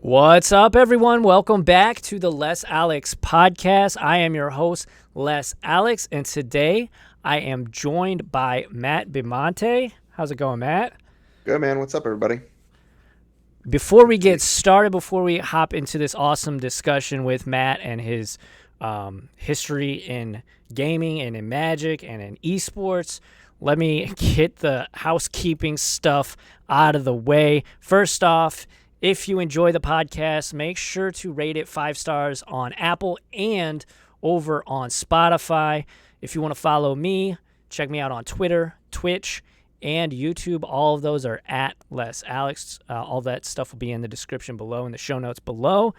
What's up, everyone? Welcome back to the LessAlex podcast. I am your host, LessAlex, and today I am joined by Mat Bimonte. How's it going, Matt? Good, man. What's up, everybody? Before we get started, before we hop into this awesome discussion with Matt and his history in gaming and in Magic and in esports, let me get the housekeeping stuff out of the way. First off, if you enjoy the podcast, make sure to rate it 5 stars on Apple and over on Spotify. If you want to follow me, check me out on Twitter, Twitch, and YouTube. All of those are at LessAlex. All that stuff will be in the description below, in the show notes below.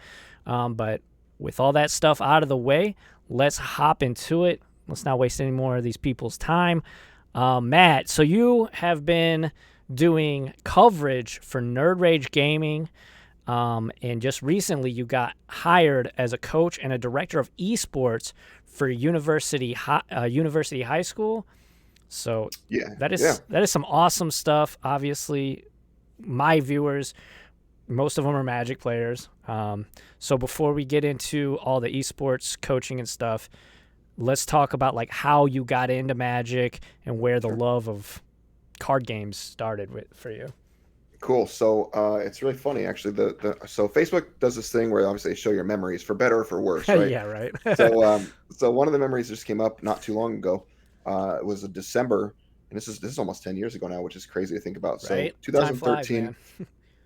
But with all that stuff out of the way, let's hop into it. Let's not waste any more of these people's time. Matt, so you have been doing coverage for Nerd Rage Gaming, and just recently you got hired as a coach and a director of esports for University High School. So Yeah, that is some awesome stuff. Obviously, my viewers, most of them are Magic players. So before we get into all the esports coaching and stuff, let's talk about like how you got into Magic and where the love of card games started for you. Cool. So it's really funny, actually. So Facebook does this thing where obviously they show your memories for better or for worse, right? Yeah, right. So one of the memories just came up not too long ago. It was in December, and this is almost 10 years ago now, which is crazy to think about. So Right? 2013, Time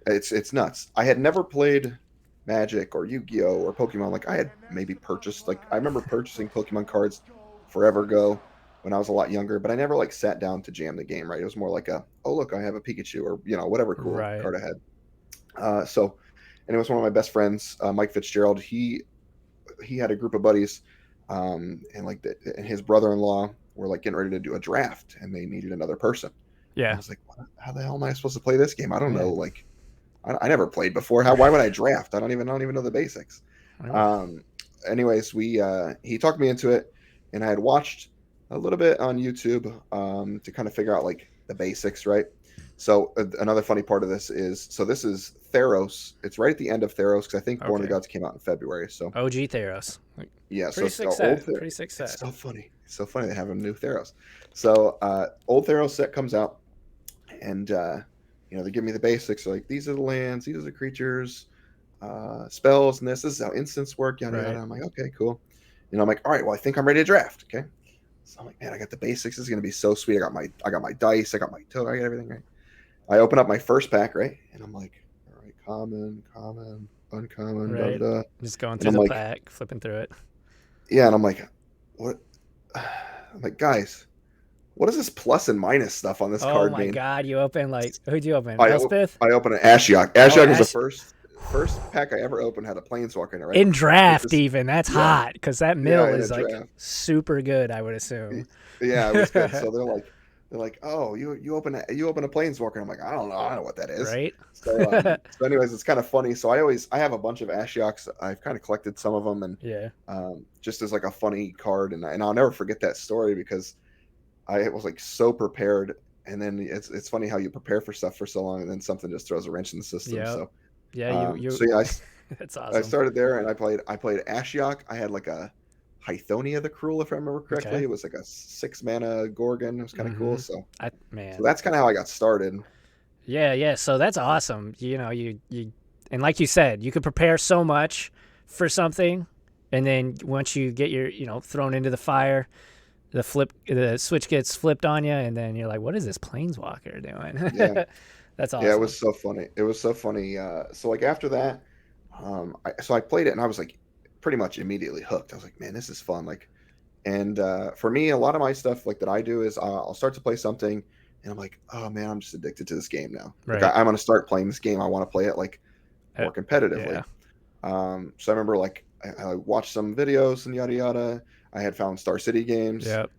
flies, it's nuts. I had never played Magic or Yu-Gi-Oh or Pokemon. Like I had maybe purchased, like I remember purchasing Pokemon cards forever ago when I was a lot younger, but I never like sat down to jam the game, right? It was more like oh look, I have a Pikachu, or whatever cool Right. card I had. And it was one of my best friends, Mike Fitzgerald. He had a group of buddies, and and his brother-in-law were like getting ready to do a draft, and they needed another person. And Yeah. I was like, how the hell am I supposed to play this game? I don't Yeah. know. Like, I never played before. Why would I draft? I don't even know the basics. Anyways, he talked me into it, and I had watched a little bit on YouTube to kind of figure out like the basics, right? So another funny part of this is Theros. It's right at the end of Theros because I think Born of the Gods came out in February. So OG Theros. yeah, Pretty so sick it's set. old. Pretty sick set. It's so funny. It's so funny they have a new Theros. So old Theros set comes out, and they give me the basics. Like these are the lands, these are the creatures, spells, and this is how instants work. Yada yada. I'm like, okay, cool. I'm like, all right, well, I think I'm ready to draft. Okay. So I'm like, man, I got the basics. This is gonna be so sweet. I got my dice. I got my token. I got everything right. I open up my first pack, right, and I'm like, all right, common, uncommon, Right. da, da. Just going through the pack, flipping through it. Yeah, and I'm like, what? I'm like, guys, what is this plus and minus stuff on this card? Oh my god, you open who'd you open? I Elspeth? opened an Ashiok. Ashiok was the first pack I ever opened, had a Planeswalker in it, right? In draft, even. That's hot, because that mill is like draft. Super good, I would assume. Yeah, it was good. So they're like, oh, you open a Planeswalker. I'm like, I don't know what that is. Right. So anyways, it's kind of funny. So I have a bunch of Ashioks. I've kind of collected some of them, and just as like a funny card, and I'll never forget that story because I was like so prepared, and then it's funny how you prepare for stuff for so long, and then something just throws a wrench in the system. Yep. So That's awesome. I started there, and I played Ashiok. I had like a Hythonia the Cruel, if I remember correctly. Okay. It was like a 6-mana Gorgon. It was kind of cool. So so that's kind of how I got started. Yeah. So that's awesome. You and like you said, you could prepare so much for something, and then once you get your thrown into the fire, the switch gets flipped on you, and then you're like, what is this Planeswalker doing? Yeah. That's awesome. Yeah, it was so funny. So like after that, I played it, and I was like pretty much immediately hooked. I was like, man, this is fun. Like, and for me, a lot of my stuff like that I do is I'll start to play something, and I'm like, oh man, I'm just addicted to this game now. Right. Like, I'm gonna start playing this game. I want to play it like more competitively. Yeah. So I remember like I watched some videos and yada yada. I had found Star City games. Yep.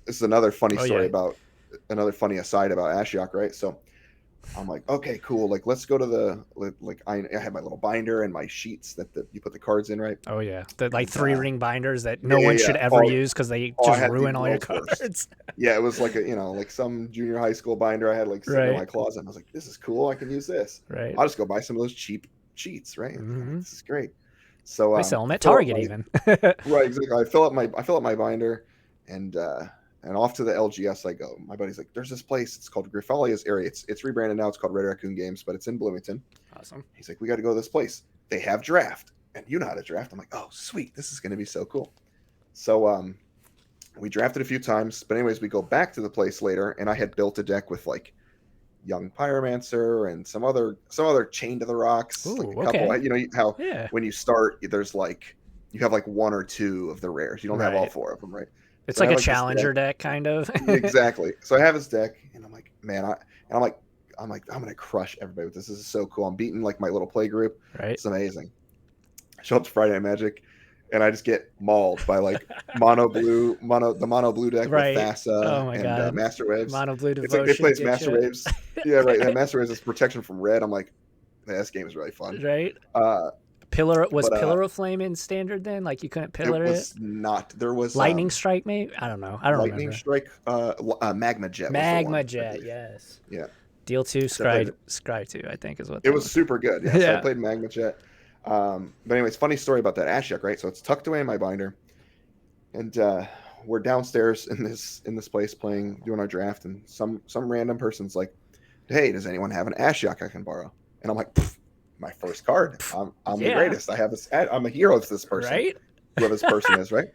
This is another funny story about another funny aside about Ashiok, right? So I'm like, okay, cool. Like, let's go to I had my little binder and my sheets that you put the cards in, right? Oh yeah, the like 3-ring binders that no one should ever use because they just ruin all your cards. Yeah, it was like like some junior high school binder I had like sitting in my closet. And I was like, this is cool. I can use this. Right. I'll just go buy some of those cheap cheats, right? I'm like, Mm-hmm. this is great. So They sell them I at fill up Target my even. right, exactly. I fill up my binder, and off to the LGS I go. My buddy's like, "There's this place. It's called Grifalia's area. It's rebranded now. It's called Red Raccoon Games, but it's in Bloomington." Awesome. He's like, "We got to go to this place. They have draft, and you know how to draft." I'm like, "Oh, sweet. This is going to be so cool." So we drafted a few times, but anyways, we go back to the place later, and I had built a deck with like young pyromancer and some other chain to the rocks, like a Ooh, couple. okay. You know how Yeah. when you start, there's like you have like one or two of the rares. You don't have all Right. four of them, right? It's So I like have a like this challenger deck. deck, kind of. Exactly. So I have his deck, and I'm like, man, I'm gonna crush everybody with this. This is so cool. I'm beating like my little play group. Right. It's amazing. I show up to Friday Night Magic, and I just get mauled by like the mono blue deck with Right. Oh Thassa my and God. Master Waves. Mono Blue It's like they play Devotion as get Master you. Waves. Yeah, right. That Master Waves is protection from red. I'm like, man, this game is really fun. Right. Uh, Was but Pillar of Flame in standard then? Like you couldn't it pillar it? was not. There was Lightning Strike, maybe? I don't know. I don't Lightning remember. Strike. Magma Jet was the Magma one. I Jet, believe. yes. Yeah. Deal 2, So I played it. Scry 2, I think is what It that was was. super good. Yeah. So I Yeah. played Magma Jet. But anyways, funny story about that Ashiok, right? So it's tucked away in my binder, and we're downstairs in this place doing our draft, and some random person's like, "Hey, does anyone have an Ashiok I can borrow?" And I'm like, "My first card. I'm the Yeah. greatest. I have this. I'm a hero to this person. Right? Whoever this person is, right?"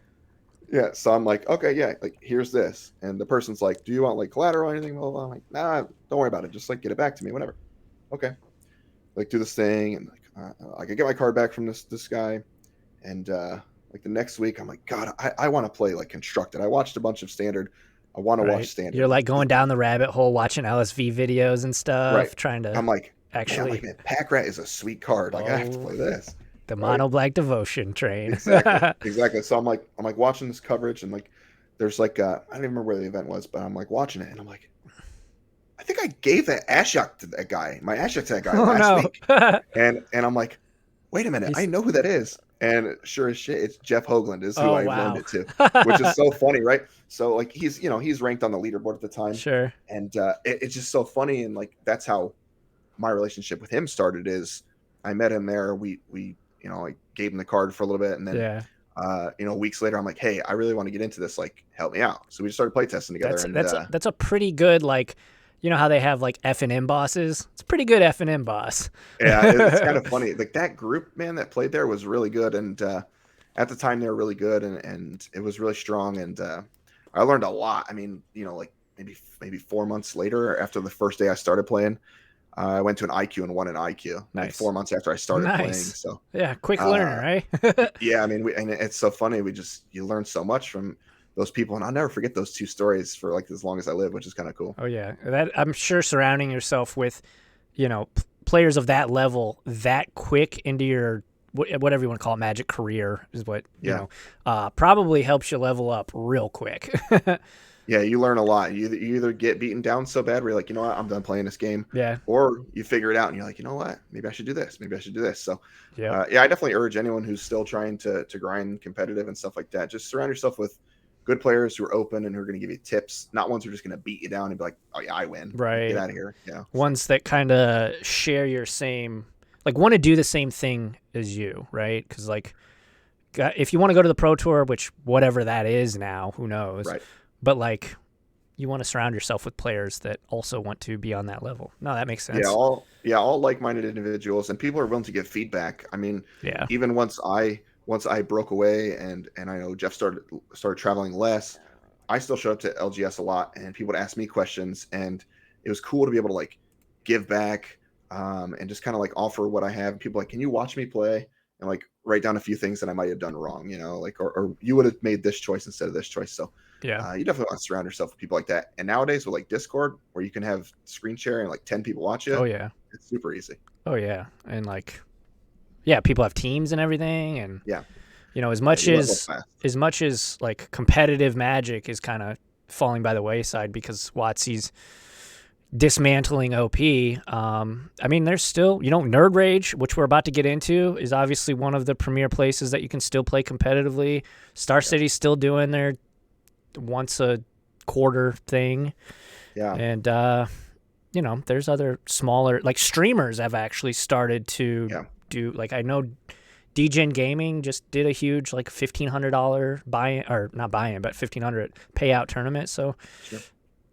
Yeah. So I'm like, "Okay, yeah. Like, here's this." And the person's like, "Do you want like collateral or anything?" Well, I'm like, "Nah, don't worry about it. Just like get it back to me, whatever." Okay. Like do this thing, and like I could get my card back from this guy, and like the next week I'm like, God, I want to play like constructed. I watched a bunch of standard. I want to watch Right. standard. You're like going down the rabbit hole watching LSV videos and Right. stuff, trying to I'm like, actually. man, Pack Rat is a sweet card. Like I have to play this. The Right. Mono Black Devotion train. Exactly. So I'm like watching this coverage, and like there's like I don't even remember where the event was, but I'm like watching it, and I'm like, I think I gave that Ashiok to that guy, my Ashiok to that guy last week, and I'm like, wait a minute, I know who that is. And sure as shit, it's Jeff Hoagland is who I loaned it to, which is so funny, right? So like he's ranked on the leaderboard at the time, Sure. and it's just so funny, and like that's how my relationship with him started. Is I met him there, we I gave him the card for a little bit, and then weeks later I'm like, hey, I really want to get into this, like help me out. So we just started playtesting together. That's a pretty good, like, you know how they have like F&M bosses? It's a pretty good F&M boss. Yeah, it's kind of funny. Like that group, man, that played there was really good, and at the time they were really good, and it was really strong, and I learned a lot. I mean, like maybe 4 months later, after the first day I started playing, I went to an IQ and won an IQ. Nice. Like 4 months after I started playing. So yeah, quick learner, right? yeah, I mean, and it's so funny. You learn so much from those people, and I'll never forget those two stories for like as long as I live, which is kind of cool. Oh yeah, that I'm sure surrounding yourself with, players of that level that quick into your whatever you want to call it, Magic career is what probably helps you level up real quick. Yeah, you learn a lot. You either get beaten down so bad where you're like, you know what, I'm done playing this game. Yeah. Or you figure it out and you're like, you know what, maybe I should do this. Maybe I should do this. So yeah, I definitely urge anyone who's still trying to grind competitive and stuff like that. Just surround yourself with good players who are open and who are going to give you tips, not ones who are just going to beat you down and be like, oh yeah, I win. Right. Get out of here. Yeah. Ones that kind of share your same, like want to do the same thing as you, right? Because like, if you want to go to the Pro Tour, which whatever that is now, who knows? Right. But like, you want to surround yourself with players that also want to be on that level. No, that makes sense. Yeah, all like-minded individuals, and people are willing to give feedback. I mean, even once I broke away and I know Jeff started traveling less, I still showed up to LGS a lot, and people would ask me questions, and it was cool to be able to like give back and just kind of like offer what I have. And people like, can you watch me play and like write down a few things that I might have done wrong, like or you would have made this choice instead of this choice. So you definitely want to surround yourself with people like that. And nowadays with like Discord, where you can have screen share and like 10 people watch it. Oh yeah, it's super easy. Oh yeah, and like, yeah, people have teams and everything, and as much as like competitive Magic is kind of falling by the wayside because WotC's dismantling OP. I mean, there's still, Nerd Rage, which we're about to get into, is obviously one of the premier places that you can still play competitively. Star City's still doing their once a quarter thing. Yeah. And, there's other smaller, like streamers have actually started to do, like, I know DGen Gaming just did a huge like $1,500 buy-in, or not buy-in, but 1,500 payout tournament. So Sure.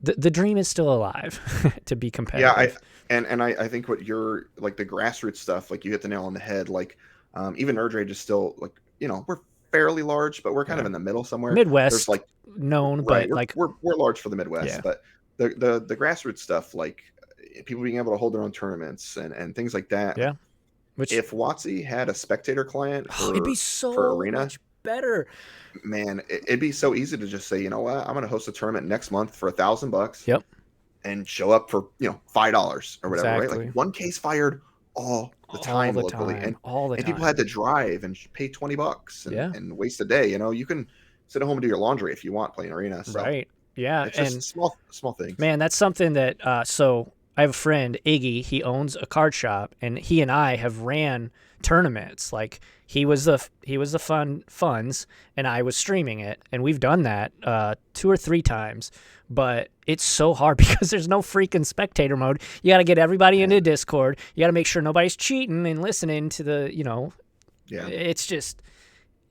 the dream is still alive to be Yeah, competitive. I think what you're like the grassroots stuff, like you hit the nail on the head. Like even Nerd Rage is still like, we're fairly large, but we're kind of in the middle somewhere. There's Midwest like known, right, but like we're large for the Midwest, yeah, but the grassroots stuff, like people being able to hold their own tournaments and things like that. Like, yeah. Which if WotC had a spectator client it'd be for so Arena, much better. man, it'd be so easy to just say, you know what, I'm going to host a tournament next month for $1,000. Yep, And show up for $5 or whatever, right? exactly. Like one case fired all the time locally, All the and time. people had to drive and pay $20 Yeah. and waste a day. You can sit at home and do your laundry if you want playing Arena. So Right. Yeah. it's And just small things. man, that's something that so I have a friend, Iggy, he owns a card shop, and he and I have ran tournaments. Like he was the funds and I was streaming it, and we've done that 2 or 3 times. But it's so hard because there's no freaking spectator mode. You got to get everybody into Discord. You got to make sure nobody's cheating and listening to the, Yeah. It's just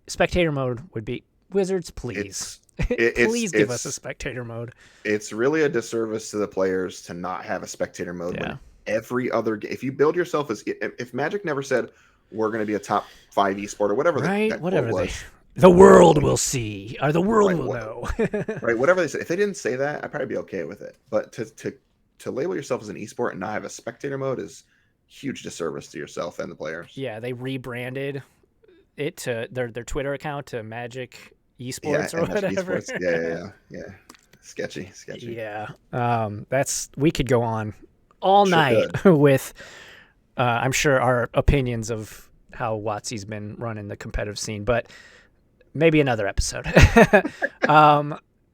spectator mode would be Wizards, please. It's Please give us a spectator mode. It's really a disservice to the players to not have a spectator mode Yeah. when every other if you build yourself as if Magic never said we're going to be a top 5 esport or whatever Right, that whatever quote was, the world will see, or the world Right, will know. right, whatever they said. If they didn't say that, I'd probably be okay with it. But to label yourself as an esport and not have a spectator mode is huge disservice to yourself and the players. Yeah, they rebranded it to their Twitter account to Magic Yeah, Esports or and that's whatever. esports. Yeah. Sketchy. Yeah, we could go on all Sure night with, I'm sure, our opinions of how WotC's been running the competitive scene, but maybe another episode.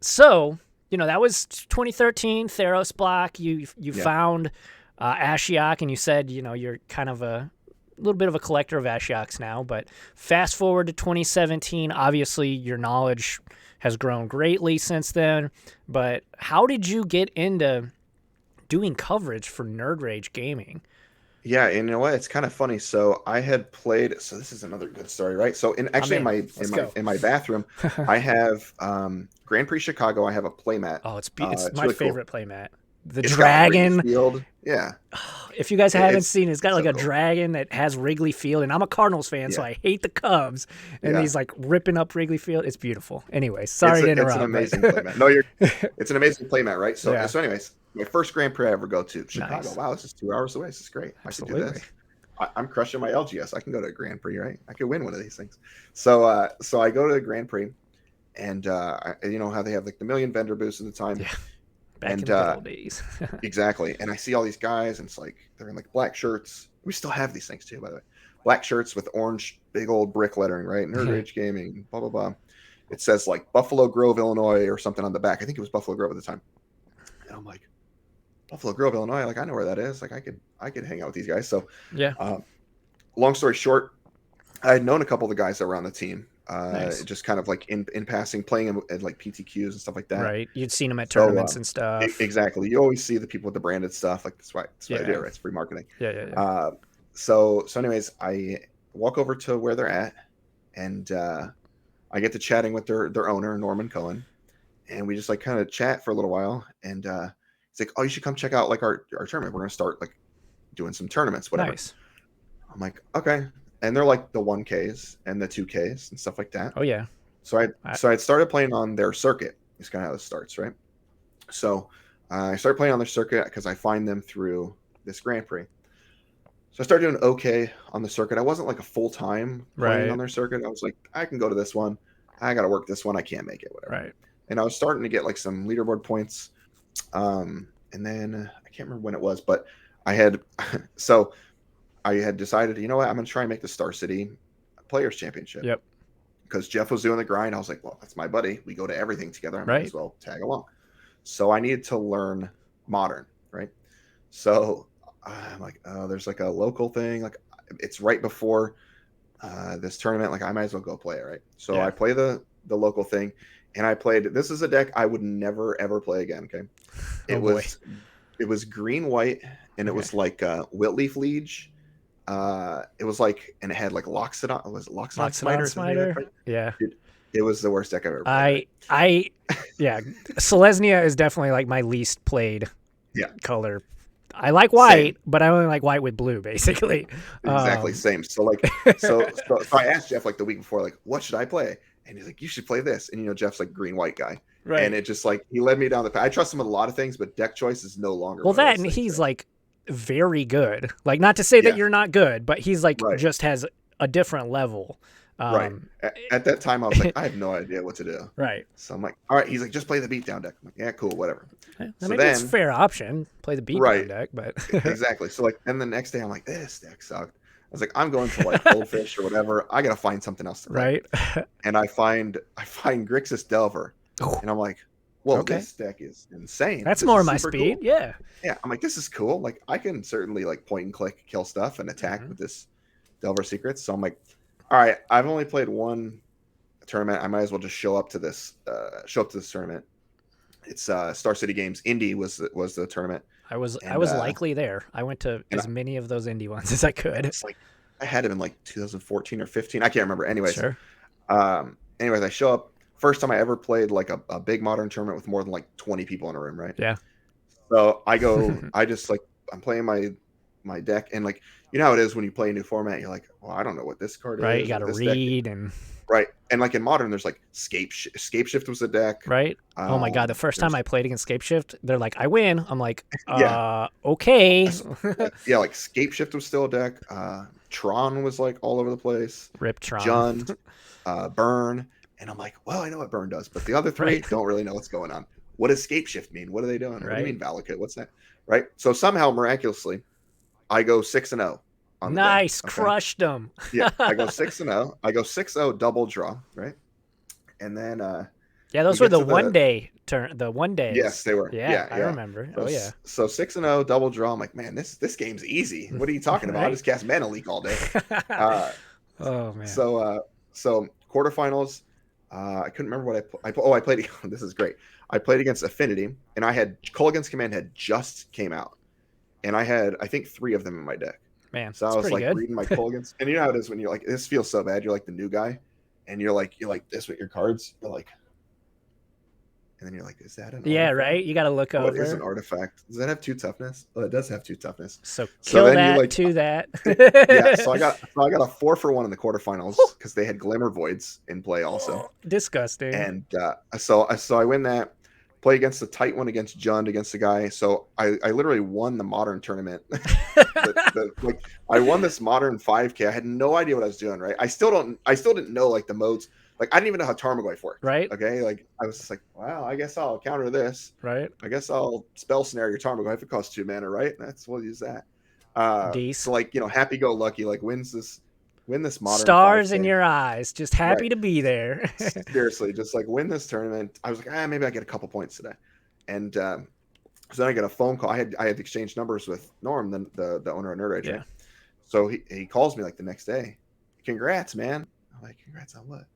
So, that was 2013, Theros Block. You found Ashiok, and you said, you're kind of a little bit of a collector of Ashioks now, but fast forward to 2017, obviously your knowledge has grown greatly since then, but how did you get into doing coverage for Nerd Rage Gaming? Yeah, and you know what? It's kind of funny. So I had played. So this is another good story, right? So in my bathroom, I have Grand Prix Chicago. I have a playmat. Oh, it's my really favorite playmat. The It's dragon. got Wrigley Field. Yeah. If you guys haven't It's seen it, it's got so like a cool. dragon that has Wrigley Field, and I'm a Cardinals fan, so Yeah. I hate the Cubs, and Yeah. he's like ripping up Wrigley Field. It's beautiful. Anyway, sorry to interrupt. It's an amazing but- playmat. No, it's an amazing playmat, right? So, Yeah. so anyways, my first Grand Prix I ever go to, Chicago. Nice. Wow, this is 2 hours away. This is great. Absolutely. I could do this. I'm crushing my LGS. I can go to a Grand Prix, right? I could win one of these things. So, so I go to the Grand Prix, and you know how they have like the million vendor booths at the time. Yeah. Back in And the good old days. exactly. And I see all these guys, and it's like they're in like black shirts. We still have these things too, by the way. Black shirts with orange, big old brick lettering, right? Nerd Rage Gaming, blah blah blah. It says like Buffalo Grove, Illinois, or something on the back. I think it was Buffalo Grove at the time. And I'm like, Buffalo Grove, Illinois. Like I know where that is. Like I could hang out with these guys. So Yeah. Long story short, I had known a couple of the guys that were on the team. Nice. Just kind of like in passing, playing at like PTQs and stuff like that. Right. You'd seen them at tournaments and stuff. Exactly. You always see the people with the branded stuff. Like that's what I do. Right? It's free marketing. Yeah. So anyways, I walk over to where they're at, and I get to chatting with their owner, Norman Cohen, and we just like kind of chat for a little while. And he's like, "Oh, you should come check out like our tournament. We're gonna start like doing some tournaments, whatever." Nice. I'm like, "Okay." And they're like the 1Ks and the 2Ks and stuff like that. Oh yeah. So I started playing on their circuit. It's kind of how this starts, right? So I started playing on their circuit because I find them through this Grand Prix. So I started doing okay on the circuit. I wasn't like a full-time playing on their circuit. I was like, I can go to this one. I got to work this one. I can't make it, whatever. Right. And I was starting to get like some leaderboard points. And then I can't remember when it was, but I had decided, you know what, I'm going to try and make the Star City Players Championship. Yep. Because Jeff was doing the grind. I was like, well, that's my buddy. We go to everything together. I might Right. as well tag along. So I needed to learn Modern, right? So I'm like, oh, there's like a local thing. Like it's right before this tournament. Like I might as well go play it, right? So I play the local thing. And I played, this is a deck I would never, ever play again, okay? It was green, white, and it was like Whitleaf Liege, It was like, and it had like Loxodon. Was it Loxodon Loxodon Smiter or something like that? Smiter. Right? Yeah. Dude, it was the worst deck I've ever played. Right? Yeah. Selesnya is definitely like my least played Yeah. color. I like white, but I only like white with blue, basically. Exactly, same. So like, so I asked Jeff like the week before, like, what should I play? And he's like, you should play this. And Jeff's like green white guy, Right. and it just like he led me down the path. I trust him with a lot of things, but deck choice is no longer. Well, one of that those and things, he's right? like very good. Like, not to say that you're not good, but he's like just has a different level. Right. At that time, I was like, I have no idea what to do. Right. So I'm like, all right. He's like, just play the beatdown deck. I'm like, yeah, cool, whatever. So maybe it's a fair option. Play the beatdown deck, but exactly. So like, and the next day, I'm like, this deck sucked. I was like, I'm going to like Goldfish or whatever. I gotta find something else to play. Right. And I find Grixis Delver, and I'm like, whoa, this deck is insane. That's more my speed. Cool. Yeah. Yeah. I'm like, this is cool. Like, I can certainly like point and click, kill stuff, and attack with this Delver Secrets. So I'm like, all right, I've only played one tournament. I might as well just show up to this tournament. It's Star City Games. Indy was the tournament. I was likely there. I went to as many of those indie ones as I could. It's like I had him in like 2014 or 15. I can't remember. Anyways, sure. Anyways, I show up. First time I ever played like a big modern tournament with more than like 20 people in a room, right? Yeah. So I go. I just like I'm playing my deck, and like you know how it is when you play a new format. You're like, well, I don't know what this card is. Right. You got to read and. Right. And like in modern, there's like Scape Shift was a deck. Right. Oh my God. The first time I played against Scape Shift, they're like, I win. I'm like, okay. Yeah. Like Scape Shift was still a deck. Tron was like all over the place. Rip Tron. Jund, Burn. And I'm like, well, I know what Burn does, but the other three don't really know what's going on. What does Scape Shift mean? What are they doing? What do you mean Valakut? What's that? Right. So somehow miraculously, I go 6-0. Nice, crushed them. Yeah, I go 6-0. I go 6-0 double draw, right? And then those were the 1 day turn. The 1 day. Yes, they were. Yeah, I remember. So, So 6-0 double draw. I'm like, man, this game's easy. What are you talking about? I just cast Mana Leak all day. Oh man. So quarterfinals. I couldn't remember what I played. This is great. I played against Affinity, and I had Culligan's Command had just came out, and I had I think 3 of them in my deck. Man, so I was like reading my Culligans, and you know how it is when you're like, this feels so bad. You're like the new guy, and you're like this with your cards. You're like, and then you're like, is that an artifact? Right? You got to look over. What is an artifact? Does that have 2 toughness? Oh, it does have 2 toughness. So kill that to that. Yeah. So I got a 4-for-1 in the quarterfinals because they had Glimmer Voids in play also. Disgusting. And so I win that. Play against the tight one against Jund against the guy. So I literally won the modern tournament. I won this modern 5K. I had no idea what I was doing. Right. I still didn't know like the modes. Like I didn't even know how Tarmogoyf worked. Right. Okay. Like I was just like, wow, I guess I'll counter this. Right. I guess I'll spell snare your Tarmogoyf. It costs 2 mana. Right. We'll use that. So like happy go lucky like win this modern stars 5K. In your eyes, just happy to be there. Seriously, just like win this tournament. I was like, maybe I get a couple points today, and so then I get a phone call. I had exchanged numbers with Norm, the owner of Nerd Rage. Yeah. So he calls me like the next day. Congrats, man. I'm like, congrats on what?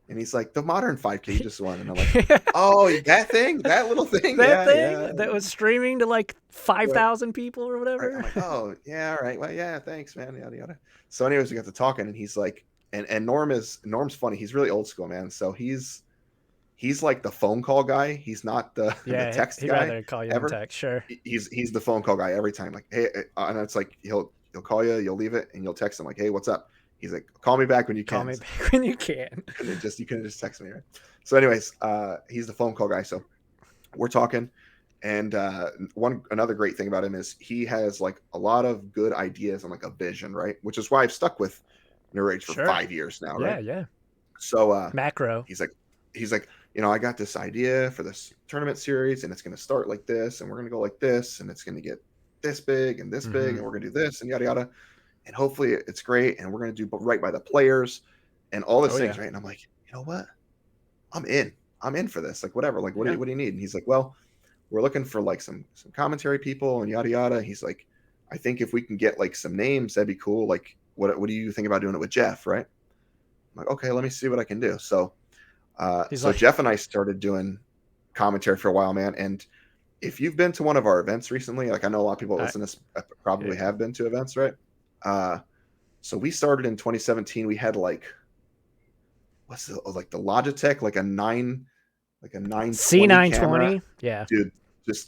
And he's like, the modern 5K you just won. And I'm like, oh, that little thing, that was streaming to like 5,000 people or whatever. Right. I'm like, oh yeah, all right, well yeah, thanks, man, yada yada. So anyways, we got to talking, and he's like, and Norm's funny. He's really old school, man. So he's like the phone call guy. He's not the text guy. He'd rather call you on text, sure. He's the phone call guy every time. Like, hey, and it's like he'll call you, you'll leave it, and you'll text him like, hey, what's up? He's like, call me back when you can. Call me back when you can. You couldn't just text me, right? So anyways, he's the phone call guy. So we're talking, and another great thing about him is he has like a lot of good ideas and like a vision, right? Which is why I've stuck with Nerd Rage for 5 years now, right? Yeah. So macro. He's like, I got this idea for this tournament series, and it's going to start like this, and we're going to go like this, and it's going to get this big and this big, and we're going to do this and yada yada. And hopefully it's great, and we're going to do right by the players and all these things, right? And I'm like, you know what? I'm in for this. Like, whatever. Like, what do you need? And he's like, well, we're looking for like some commentary people and yada yada. He's like, I think if we can get like some names, that'd be cool. Like, what do you think about doing it with Jeff? Right? I'm like, okay, let me see what I can do. So, Jeff and I started doing commentary for a while, man. And if you've been to one of our events recently, like I know a lot of people listen to this probably have been to events, right? So we started in 2017. We had like like the Logitech, like a 920 camera, C920, yeah. dude.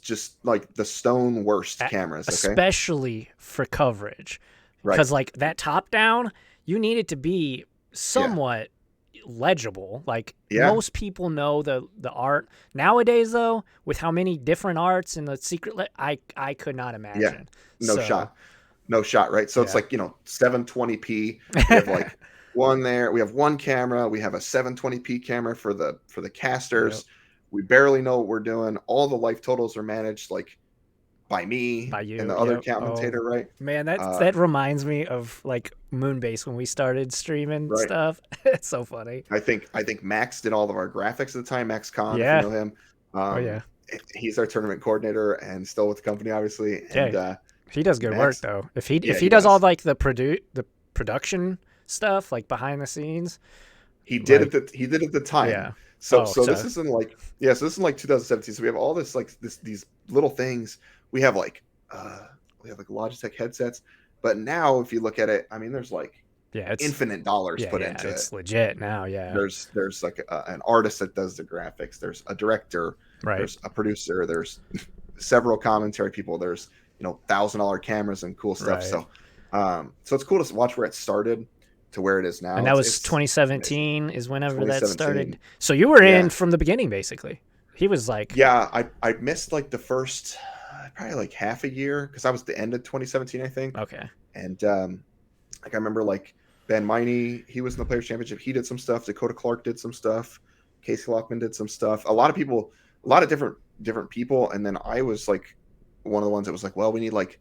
Just like the stone worst A- cameras. Okay, Especially for coverage. right. Because, like, that top down, you need it to be Yeah, somewhat legible. Like, yeah. most people know the art. Nowadays, though, with how many different arts and the secret, I could not Yeah, imagine. no So, shot. No shot, right? So it's yeah. like, 720p. We have like one there. We have one camera. We have a 720p camera for the Yep. casters. We barely know what we're doing. All the life totals are managed like by me By and you. the other Yep. Oh, commentator, right? man, Uh, that reminds me of, like, Moonbase when we started streaming right. stuff. It's so funny. I think Max did all of our graphics at the time. Max Khan, if you Yeah. know him. Oh, Um, yeah. he's our tournament coordinator and still with the company, obviously. And Yeah. He does good work, Max, though. yeah, If he he does all, does. like, the production stuff, like, behind the scenes, He did like, it. He did it at the time. yeah. So Oh, so this so isn't like yeah. So this is like 2017. So we have all this like these little things. We have like Logitech headsets. But now, if you look at it, I mean, there's like yeah, infinite dollars put yeah, into it. it's legit now. Yeah. There's like an artist that does the graphics. There's a director. Right. There's a producer. There's several commentary people. There's $1,000 cameras and cool stuff. Right. So it's cool to watch where it started to where it is now. And that was It's amazing. 2017 is whenever that 2017. started. So you were in Yeah. from the beginning, basically. He was like, Yeah, I missed like the first probably like half a year because I was the end of 2017, I think. okay. And like I remember like Ben Miney, he was in the Players Championship. He did some stuff. Dakota Clark did some stuff. Casey Lockman did some stuff. A lot of people, a lot of different people. And then I was like one of the ones that was like, well, we need like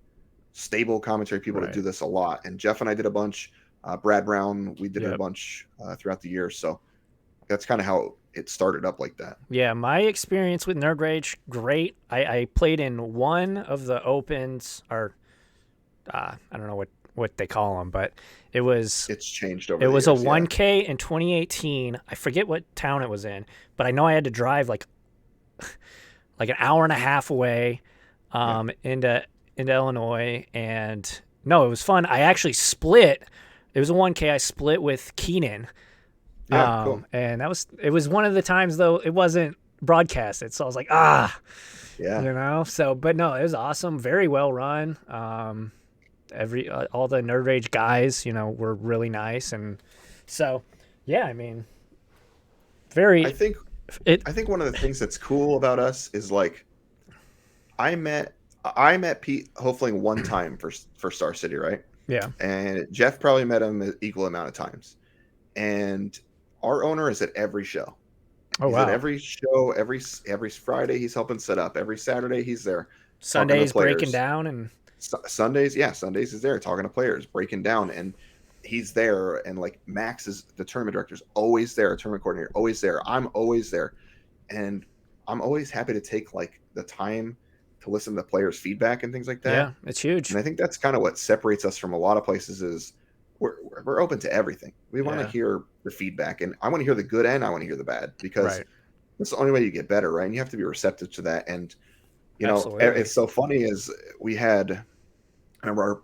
stable commentary people to Right. do this a lot. And Jeff and I did a bunch. Brad Brown, we did a Yep. bunch throughout the year. So that's kind of how it started up like that. Yeah, my experience with Nerd Rage, great. I played in one of the opens, or I don't know what they call them, but it was It's changed over it the was a years. Yeah. 1K in 2018. I forget what town it was in, but I know I had to drive like an hour and a half away into Illinois, and no, it was fun. I actually split. It was a 1K. I split with Keenan. Yeah, cool. And it was one of the times, though, it wasn't broadcasted. So I was like, Yeah. so, but no, it was awesome. Very well run. All the Nerd Rage guys, were really nice. And so, yeah, I mean, I think it, I think one of the things that's cool about us is like I met Pete hopefully one time for Star City, right? yeah. And Jeff probably met him an equal amount of times. And our owner is at every show. Oh, He's wow. at every show, every Friday he's helping set up. Every Saturday he's there. Sundays players. breaking down and Sundays he's there talking to players, breaking down, and he's there. And like Max is the tournament director's always there, tournament coordinator always there. I'm always there, and I'm always happy to take like the time to listen to players' feedback and things like that. yeah, it's huge. And I think that's kind of what separates us from a lot of places is we're open to everything. We want to Yeah. hear the feedback, and I want to hear the good and I want to hear the bad because Right. that's the only way you get better, right? And you have to be receptive to that. And Absolutely. it's so funny is we had, I remember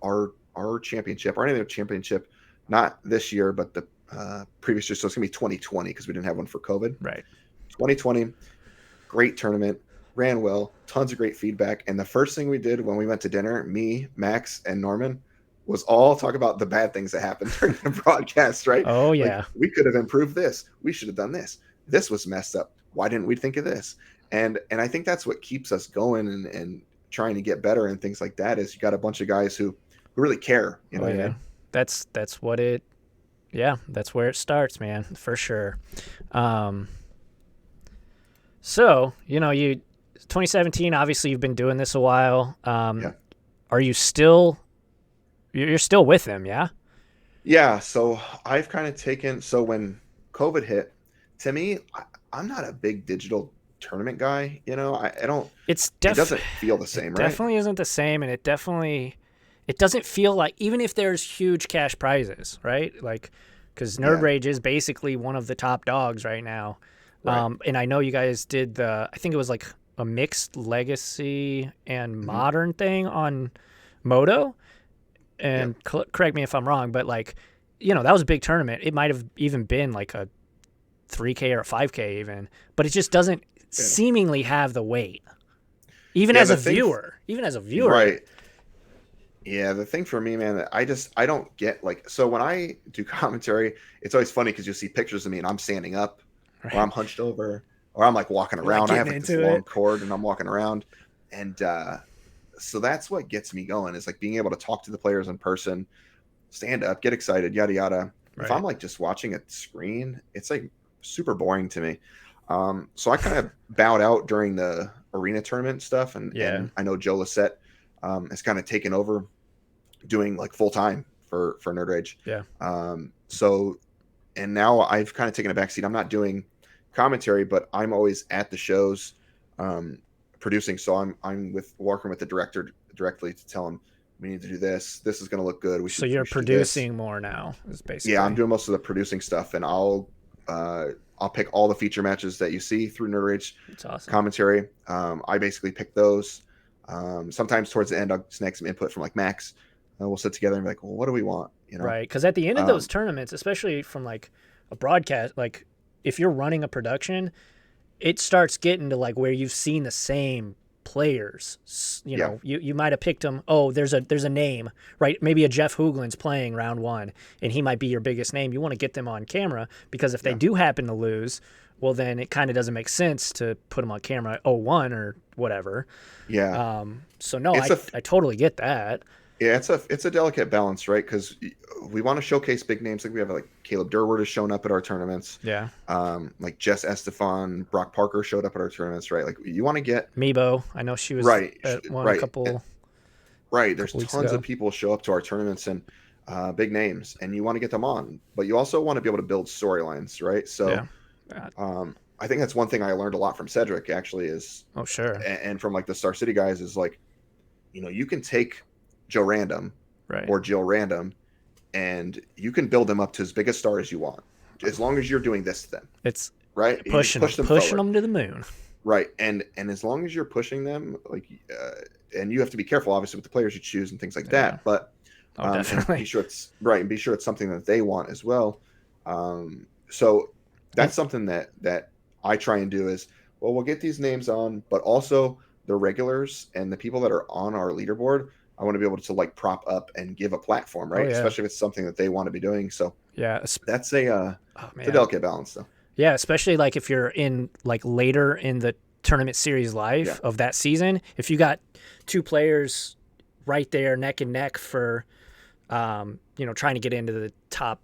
our championship, our annual championship, not this year, but the previous year. So it's gonna be 2020 because we didn't have one for COVID. Right. 2020, great tournament, ran well, tons of great feedback. And the first thing we did when we went to dinner, me, Max, and Norman, was all talk about the bad things that happened during the broadcast, right? Oh, Like, yeah. we could have improved this. We should have done this. This was messed up. Why didn't we think of this? And I think that's what keeps us going and trying to get better and things like that is you got a bunch of guys who really care. You know what I mean? That's what it. Yeah, that's where it starts, man, for sure. So you 2017. Obviously, you've been doing this a while. Yeah. Are you still? You're still with them, yeah? Yeah. So I've kind of taken. So when COVID hit, to me, I'm not a big digital tournament guy. I don't. It doesn't feel the same, right? Definitely isn't the same, and it doesn't feel like, even if there's huge cash prizes, right? Like, because Nerd Rage is basically one of the top dogs right now. Right. And I know you guys did I think it was like a mixed legacy and modern thing on Moto. and correct me if I'm wrong, but like, that was a big tournament. It might have even been like a 3K or a 5K even, but it just doesn't seemingly have the weight. Even as a viewer. Right. Yeah, the thing for me, man, I don't get like, so when I do commentary, it's always funny because you'll see pictures of me and I'm standing up, or I'm hunched over, or I'm like walking around. I have like this long cord and I'm walking around. And so that's what gets me going, is like being able to talk to the players in person, stand up, get excited, yada, yada. If I'm like just watching a screen, it's like super boring to me. So I kind of bowed out during the arena tournament stuff. And I know Joe Lissette has kind of taken over doing like full time for Nerd Rage. Yeah. So, and now I've kind of taken a backseat. I'm not doing commentary, but I'm always at the shows, producing. So I'm working with the director directly to tell him we need to do this. This is going to look good. So you're producing more now, is basically. Yeah, I'm doing most of the producing stuff, and I'll pick all the feature matches that you see through Nerd Rage commentary. I basically pick those. Sometimes towards the end, I'll snag some input from like Max. We'll sit together and be like, well, what do we want? Right, because at the end of those tournaments, especially from like a broadcast, like if you're running a production, it starts getting to like where you've seen the same players. You might have picked them. Oh, there's a name, right? Maybe a Jeff Hoogland's playing round one, and he might be your biggest name. You want to get them on camera because if they do happen to lose, well, then it kind of doesn't make sense to put them on camera at 0-1 or whatever. Yeah. So no, I totally get that. Yeah, it's a delicate balance, right? Because we want to showcase big names. Like we have like Caleb Durward has shown up at our tournaments. Yeah. Like Jess Estefan, Brock Parker showed up at our tournaments, right? Like you want to get Mebo. I know she was at one a couple. Right. There's tons of people show up to our tournaments and big names, and you want to get them on, but you also want to be able to build storylines, right? So, I think that's one thing I learned a lot from Cedric actually is. Oh sure. And from like the Star City guys is like, you can take Joe Random or Jill Random, and you can build them up to as big a star as you want, as long as you're doing this to them. It's right, pushing them to the moon. Right, and as long as you're pushing them, like, and you have to be careful, obviously, with the players you choose and things like that. But definitely. And be sure it's something that they want as well. So that's something that I try and do is, well, we'll get these names on, but also the regulars and the people that are on our leaderboard, I want to be able to like prop up and give a platform, right? Especially if it's something that they want to be doing. So that's a delicate balance, though. Yeah, especially like if you're in like later in the tournament series life of that season, if you got two players right there neck and neck for, trying to get into the top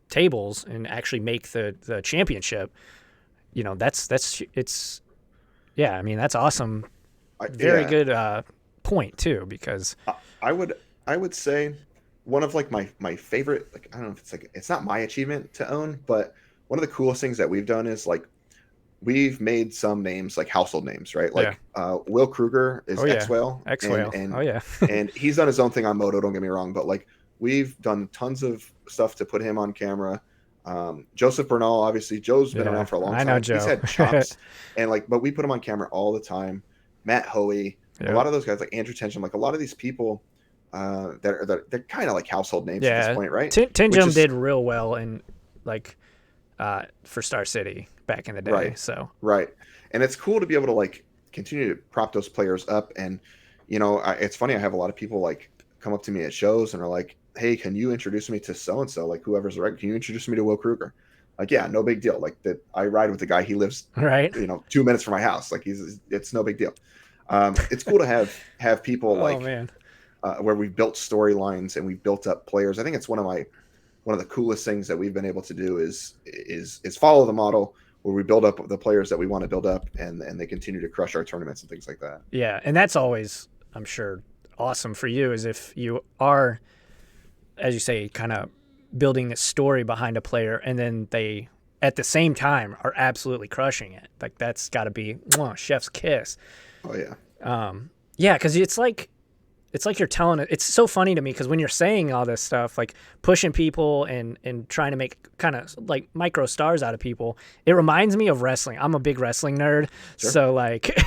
tables and actually make the championship, that's awesome. Very good point too, because I would say one of like my favorite, like, I don't know if it's like, it's not my achievement to own, but one of the coolest things that we've done is like we've made some names like household names, right? Like Will Kruger is X-Whale. And and he's done his own thing on Moto, don't get me wrong, but like we've done tons of stuff to put him on camera. Joseph Bernal, obviously Joe's been around for a long time. I know Joe. He's had chops and like, but we put him on camera all the time. Matt Hoey, a lot of those guys, like Andrew Tenjum, like a lot of these people they're kind of like household names at this point, right? Tenjum did real well in like for Star City back in the day. Right. And it's cool to be able to like continue to prop those players up. And it's funny, I have a lot of people like come up to me at shows and are like, hey, can you introduce me to so and so, like whoever's right, can you introduce me to Will Kruger? Like, yeah, no big deal. Like that, I ride with the guy, he lives 2 minutes from my house. Like it's no big deal. It's cool to have people like where we've built storylines and we've built up players. I think it's one of the coolest things that we've been able to do is follow the model where we build up the players that we want to build up and they continue to crush our tournaments and things like that. Yeah, and that's always, I'm sure, awesome for you, is if you are, as you say, kind of building a story behind a player and then they at the same time are absolutely crushing it. Like that's got to be chef's kiss. Oh yeah. Because it's like, it's like you're telling it. It's so funny to me because when you're saying all this stuff, like pushing people and trying to make kind of like micro stars out of people, it reminds me of wrestling. I'm a big wrestling nerd, Sure. so like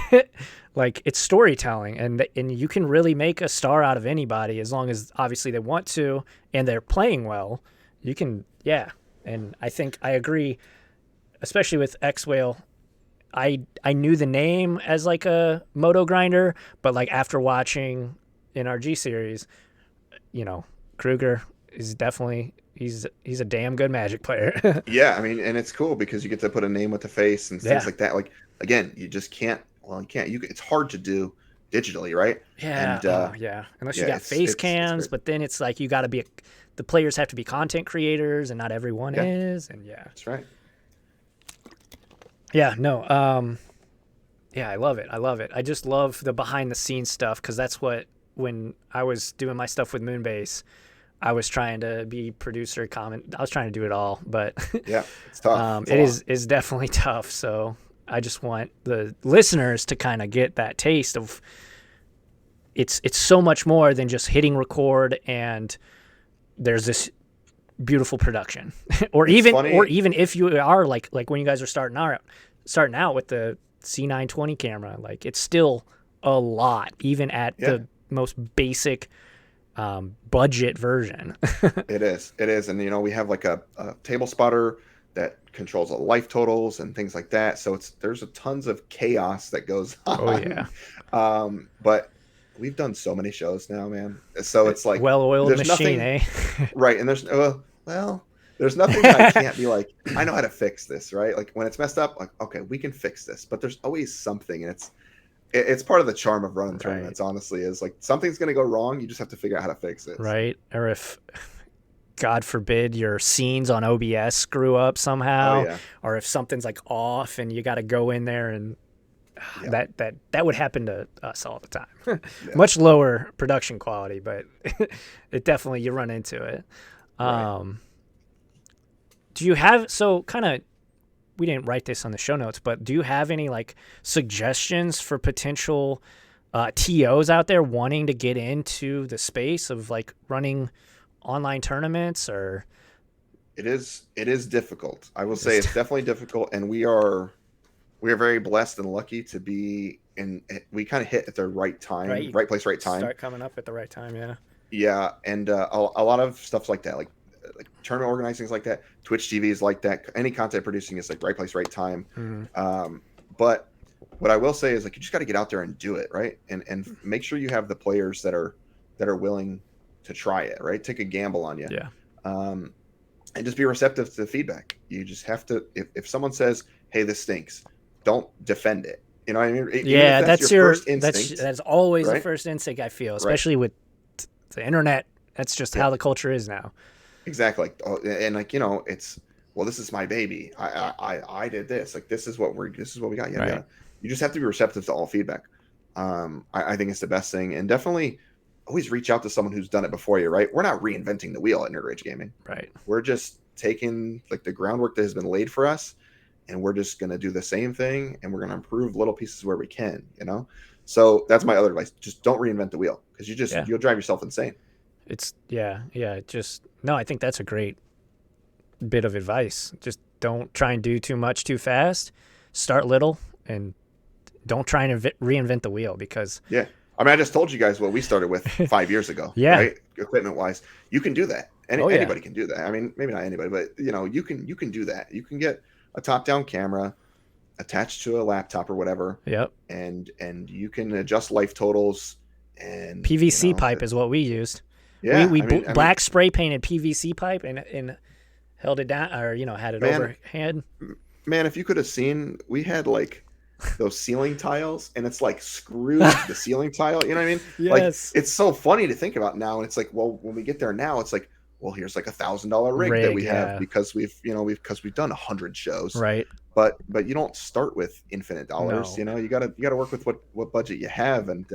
like it's storytelling, and you can really make a star out of anybody as long as obviously they want to and they're playing well. You can, yeah. And I think I agree, especially with X Whale. I knew the name as like a moto grinder, but like after watching NRG series, you know, Kruger is definitely he's a damn good Magic player. Yeah, I mean, and it's cool because you get to put a name with the face and things like that. Like again, you just can't. Well, you can't. It's hard to do digitally, right? Yeah, And yeah. Unless you got face cams, but then it's like you got to be. The players have to be content creators, and not everyone is. And yeah, that's right. Yeah, no. Yeah, I love it. I just love the behind the scenes stuff because that's what, when I was doing my stuff with Moonbase, I was trying to be producer, comment. I was trying to do it all, but yeah, it's tough. It's definitely tough. So I just want the listeners to kind of get that taste of it's so much more than just hitting record and there's this beautiful production. or even if you are like when you guys are starting out with the C920 camera, like it's still a lot even at the most basic budget version. It is, and you know, we have like a table spotter that controls all the life totals and things like that, so there's a tons of chaos that goes on. Oh yeah. But we've done so many shows now, man, so it's like well-oiled machine, eh? Right, and there's there's nothing that I can't be like, I know how to fix this, right? Like when it's messed up, like, okay, we can fix this, but there's always something, and it's part of the charm of running tournaments, honestly, is like something's going to go wrong. You just have to figure out how to fix it. Right. Or if, God forbid, your scenes on OBS screw up somehow, or if something's like off and you got to go in there and that would happen to us all the time. Much lower production quality, but it definitely, you run into it. Do you have, so kind of, we didn't write this on the show notes, but do you have any like suggestions for potential TOs out there wanting to get into the space of like running online tournaments? Or it is difficult. I will say it's definitely difficult, and we are very blessed and lucky to be in. We kind of hit at the right time, right place, right time. Start coming up at the right time, yeah. Yeah, and a lot of stuff like that, like tournament organizing is like that. Twitch TV is like that. Any content producing is like right place, right time. Mm-hmm. But what I will say is like you just got to get out there and do it, right? And make sure you have the players that are willing to try it, right? Take a gamble on you. Yeah. And just be receptive to the feedback. You just have to. If someone says, "Hey, this stinks," don't defend it. You know what I mean? Yeah, that's your first instinct. That's always the first instinct I feel, especially with the internet. That's just how the culture is now. Exactly. And like, you know, it's, well, this is my baby. I did this. Like, this is what we got. Yeah. You just have to be receptive to all feedback. I think it's the best thing. And definitely always reach out to someone who's done it before you, right? We're not reinventing the wheel at Nerd Rage Gaming. Right. We're just taking like the groundwork that has been laid for us, and we're just going to do the same thing, and we're going to improve little pieces where we can, you know? So that's my other advice. Just don't reinvent the wheel, because you'll drive yourself insane. I think that's a great bit of advice. Just don't try and do too much too fast. Start little and don't try and reinvent the wheel, because I mean, I just told you guys what we started with 5 years ago, right? Equipment wise, you can do that. Anybody can do that. I mean, maybe not anybody, but you know, you can do that. You can get a top-down camera attached to a laptop or whatever. Yep. And you can adjust life totals, and PVC pipe is what we used. Yeah, we black spray painted PVC pipe and held it down, or had it overhead. Man, if you could have seen, we had like those ceiling tiles, and it's like screwed to the ceiling tile. You know what I mean? Yes. Like, it's so funny to think about now. And it's like, well, when we get there now, it's like, well, here's like $1,000 rig that we have because we've done 100 shows. Right. But you don't start with infinite dollars. No. You know, you gotta work with what budget you have, and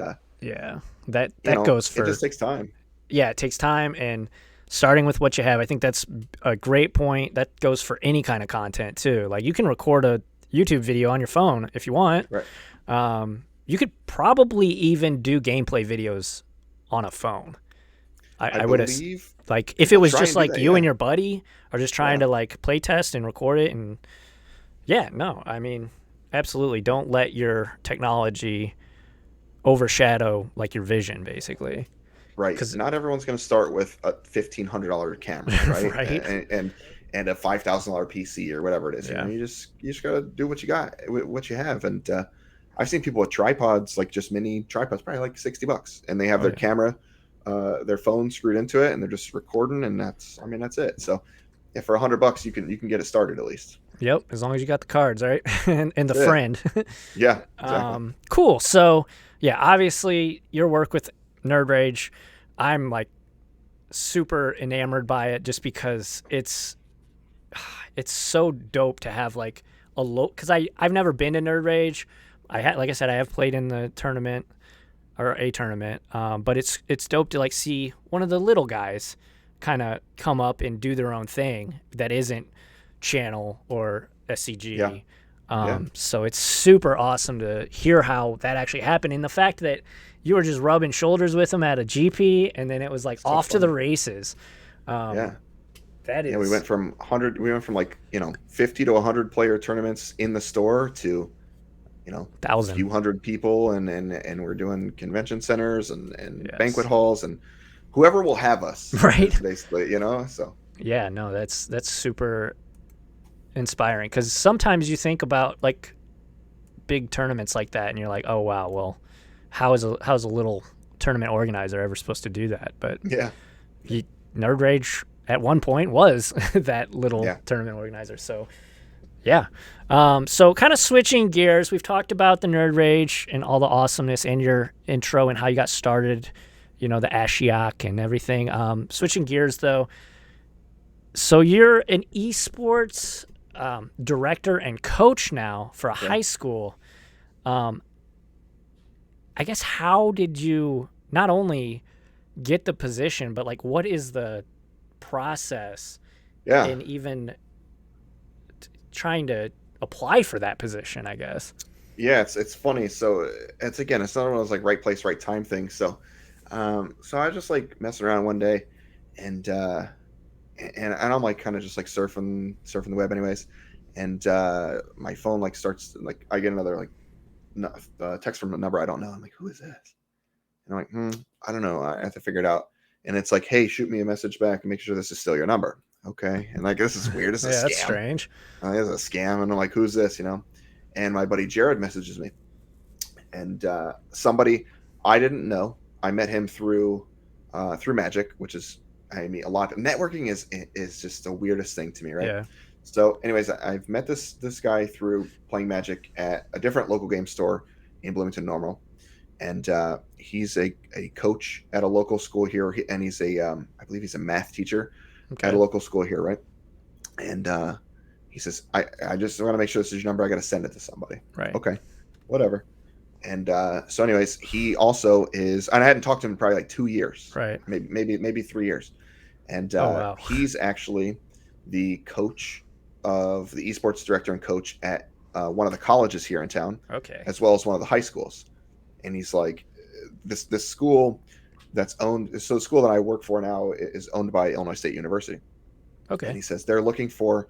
that goes for. It just takes time. Yeah, it takes time, and starting with what you have. I think that's a great point. That goes for any kind of content too. Like, you can record a YouTube video on your phone if you want. Right. You could probably even do gameplay videos on a phone. I I would have, believe like, if it people was try just and do like that. you Yeah. and your buddy are just trying Yeah. to like play test and record it, and yeah, no, I mean, absolutely, don't let your technology overshadow like your vision, basically. Right. Because Not everyone's going to start with a $1,500 camera, right? right, And a $5,000 PC or whatever it is. yeah, You just got to do what you got, what you have. And I've seen people with tripods, like just mini tripods, probably like $60, and they have oh their yeah, camera, their phone screwed into it, and they're just recording, and that's it. So, if for $100 you can get it started at least. yep. As long as you got the cards, right, and the That's it. friend. Yeah, exactly. Cool. So yeah, obviously your work with Nerd Rage, I'm like super enamored by it just because it's so dope to have like a low, because I've never been to Nerd Rage. Like I said, I have played in the tournament or a tournament, but it's dope to like see one of the little guys kind of come up and do their own thing that isn't channel or SCG. Yeah. Yeah. So it's super awesome to hear how that actually happened, and the fact that you were just rubbing shoulders with him at a GP, and then it was like So off to the fun. races. Yeah. That is, Yeah, we went from 50 to 100 player tournaments in the store to, a 1,000. few hundred people, and we're doing convention centers and Yes. banquet halls, and whoever will have us, Right. is basically, so Yeah, no, that's super inspiring, because sometimes you think about like big tournaments like that and you're like, oh wow, well, how's a little tournament organizer ever supposed to do that? But yeah. Nerd Rage at one point was that little Yeah. tournament organizer. So yeah. So kind of switching gears, we've talked about the Nerd Rage and all the awesomeness and your intro and how you got started, the Ashiok and everything. Switching gears though, so you're an esports director and coach now for a high school. I guess, how did you not only get the position, but like what is the process Yeah. in even trying to apply for that position, I guess? Yeah, it's funny. So it's not one of those like right place, right time things. So so I just like messing around one day, and I'm like kind of just like surfing the web anyways, and my phone like starts, like I get another like text from a number I don't know. I'm like, who is this? And I'm like, I don't know. I have to figure it out. And it's like, hey, shoot me a message back and make sure this is still your number. Okay. And like, this is weird. This is Yeah, a scam. that's strange. This is a scam. And I'm like, who's this? And my buddy Jared messages me, and somebody I didn't know. I met him through Magic, which is, I mean, a lot. Networking is just the weirdest thing to me, right? Yeah. So, anyways, I've met this guy through playing Magic at a different local game store in Bloomington Normal, and he's a coach at a local school here, and he's I believe he's a math teacher at a local school here, right? And he says, I just want to make sure this is your number. I got to send it to somebody. Right. Okay, whatever. And so, anyways, he also is, and I hadn't talked to him in probably like 2 years, Right. maybe 3 years, and Oh, wow. he's actually the coach of the esports director and coach at one of the colleges here in town, Okay. as well as one of the high schools. And he's like, this school that's owned, so the school that I work for now is owned by Illinois State University. Okay. And he says they're looking for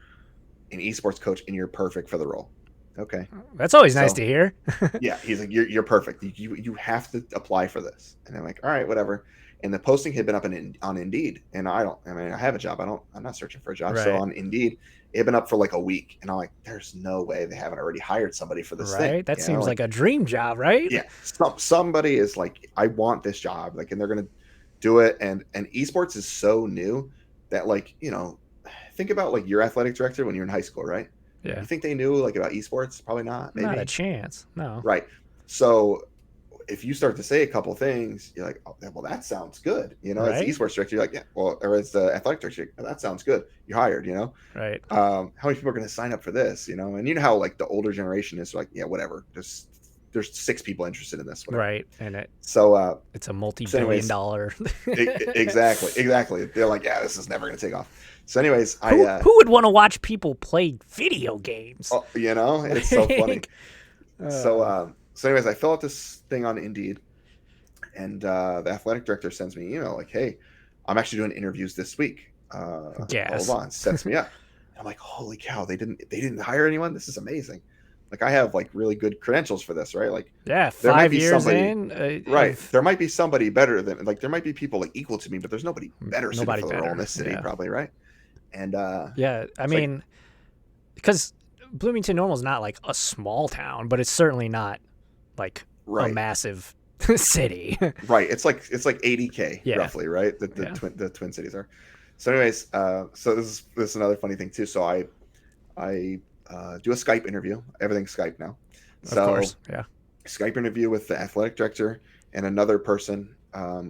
an esports coach, and you're perfect for the role. Okay. That's always nice to hear. Yeah, he's like, you're perfect. You have to apply for this. And I'm like, all right, whatever. And the posting had been up on Indeed, and I have a job. I'm not searching for a job. Right. So on Indeed, it had been up for like a week, and I'm like, there's no way they haven't already hired somebody for this thing. Right. That seems like a dream job, right? Yeah. Somebody is like, I want this job, like, and they're gonna do it. And esports is so new that, like, think about like your athletic director when you're in high school, right? Yeah. You think they knew like about esports? Probably not. Maybe. Not a chance. No. Right. So if you start to say a couple things, you're like, oh, well, that sounds good. As the esports director, you're like, yeah, well, or as the athletic director, oh, that sounds good. You're hired, Right. How many people are going to sign up for this, and you know how like the older generation is like, yeah, whatever. There's 6 people interested in this. Whatever. Right. And it's a multi-billion dollar. Exactly. They're like, yeah, this is never going to take off. So anyways, who would want to watch people play video games? Oh, it's so funny. So anyways, I fill out this thing on Indeed, And the athletic director sends me an email like, hey, I'm actually doing interviews this week. Gas. Hold on, sets me up. And I'm like, holy cow, they didn't hire anyone. This is amazing. Like I have like really good credentials for this, right? Like Yeah, there might 5 be years somebody, in. right? There might be somebody better than like there might be people like equal to me, but there's nobody better suited Nobody for the role in better. this city, Yeah. probably, right? And Yeah, I it's like, mean, because Bloomington Normal is not like a small town, but it's certainly not like a right, massive city. right. It's like 80K Yeah. roughly, right? Yeah. The Twin Cities are. So, anyways, so this is another funny thing too. So I do a Skype interview. Everything's Skype now. Of course. Yeah. Skype interview with the athletic director and another person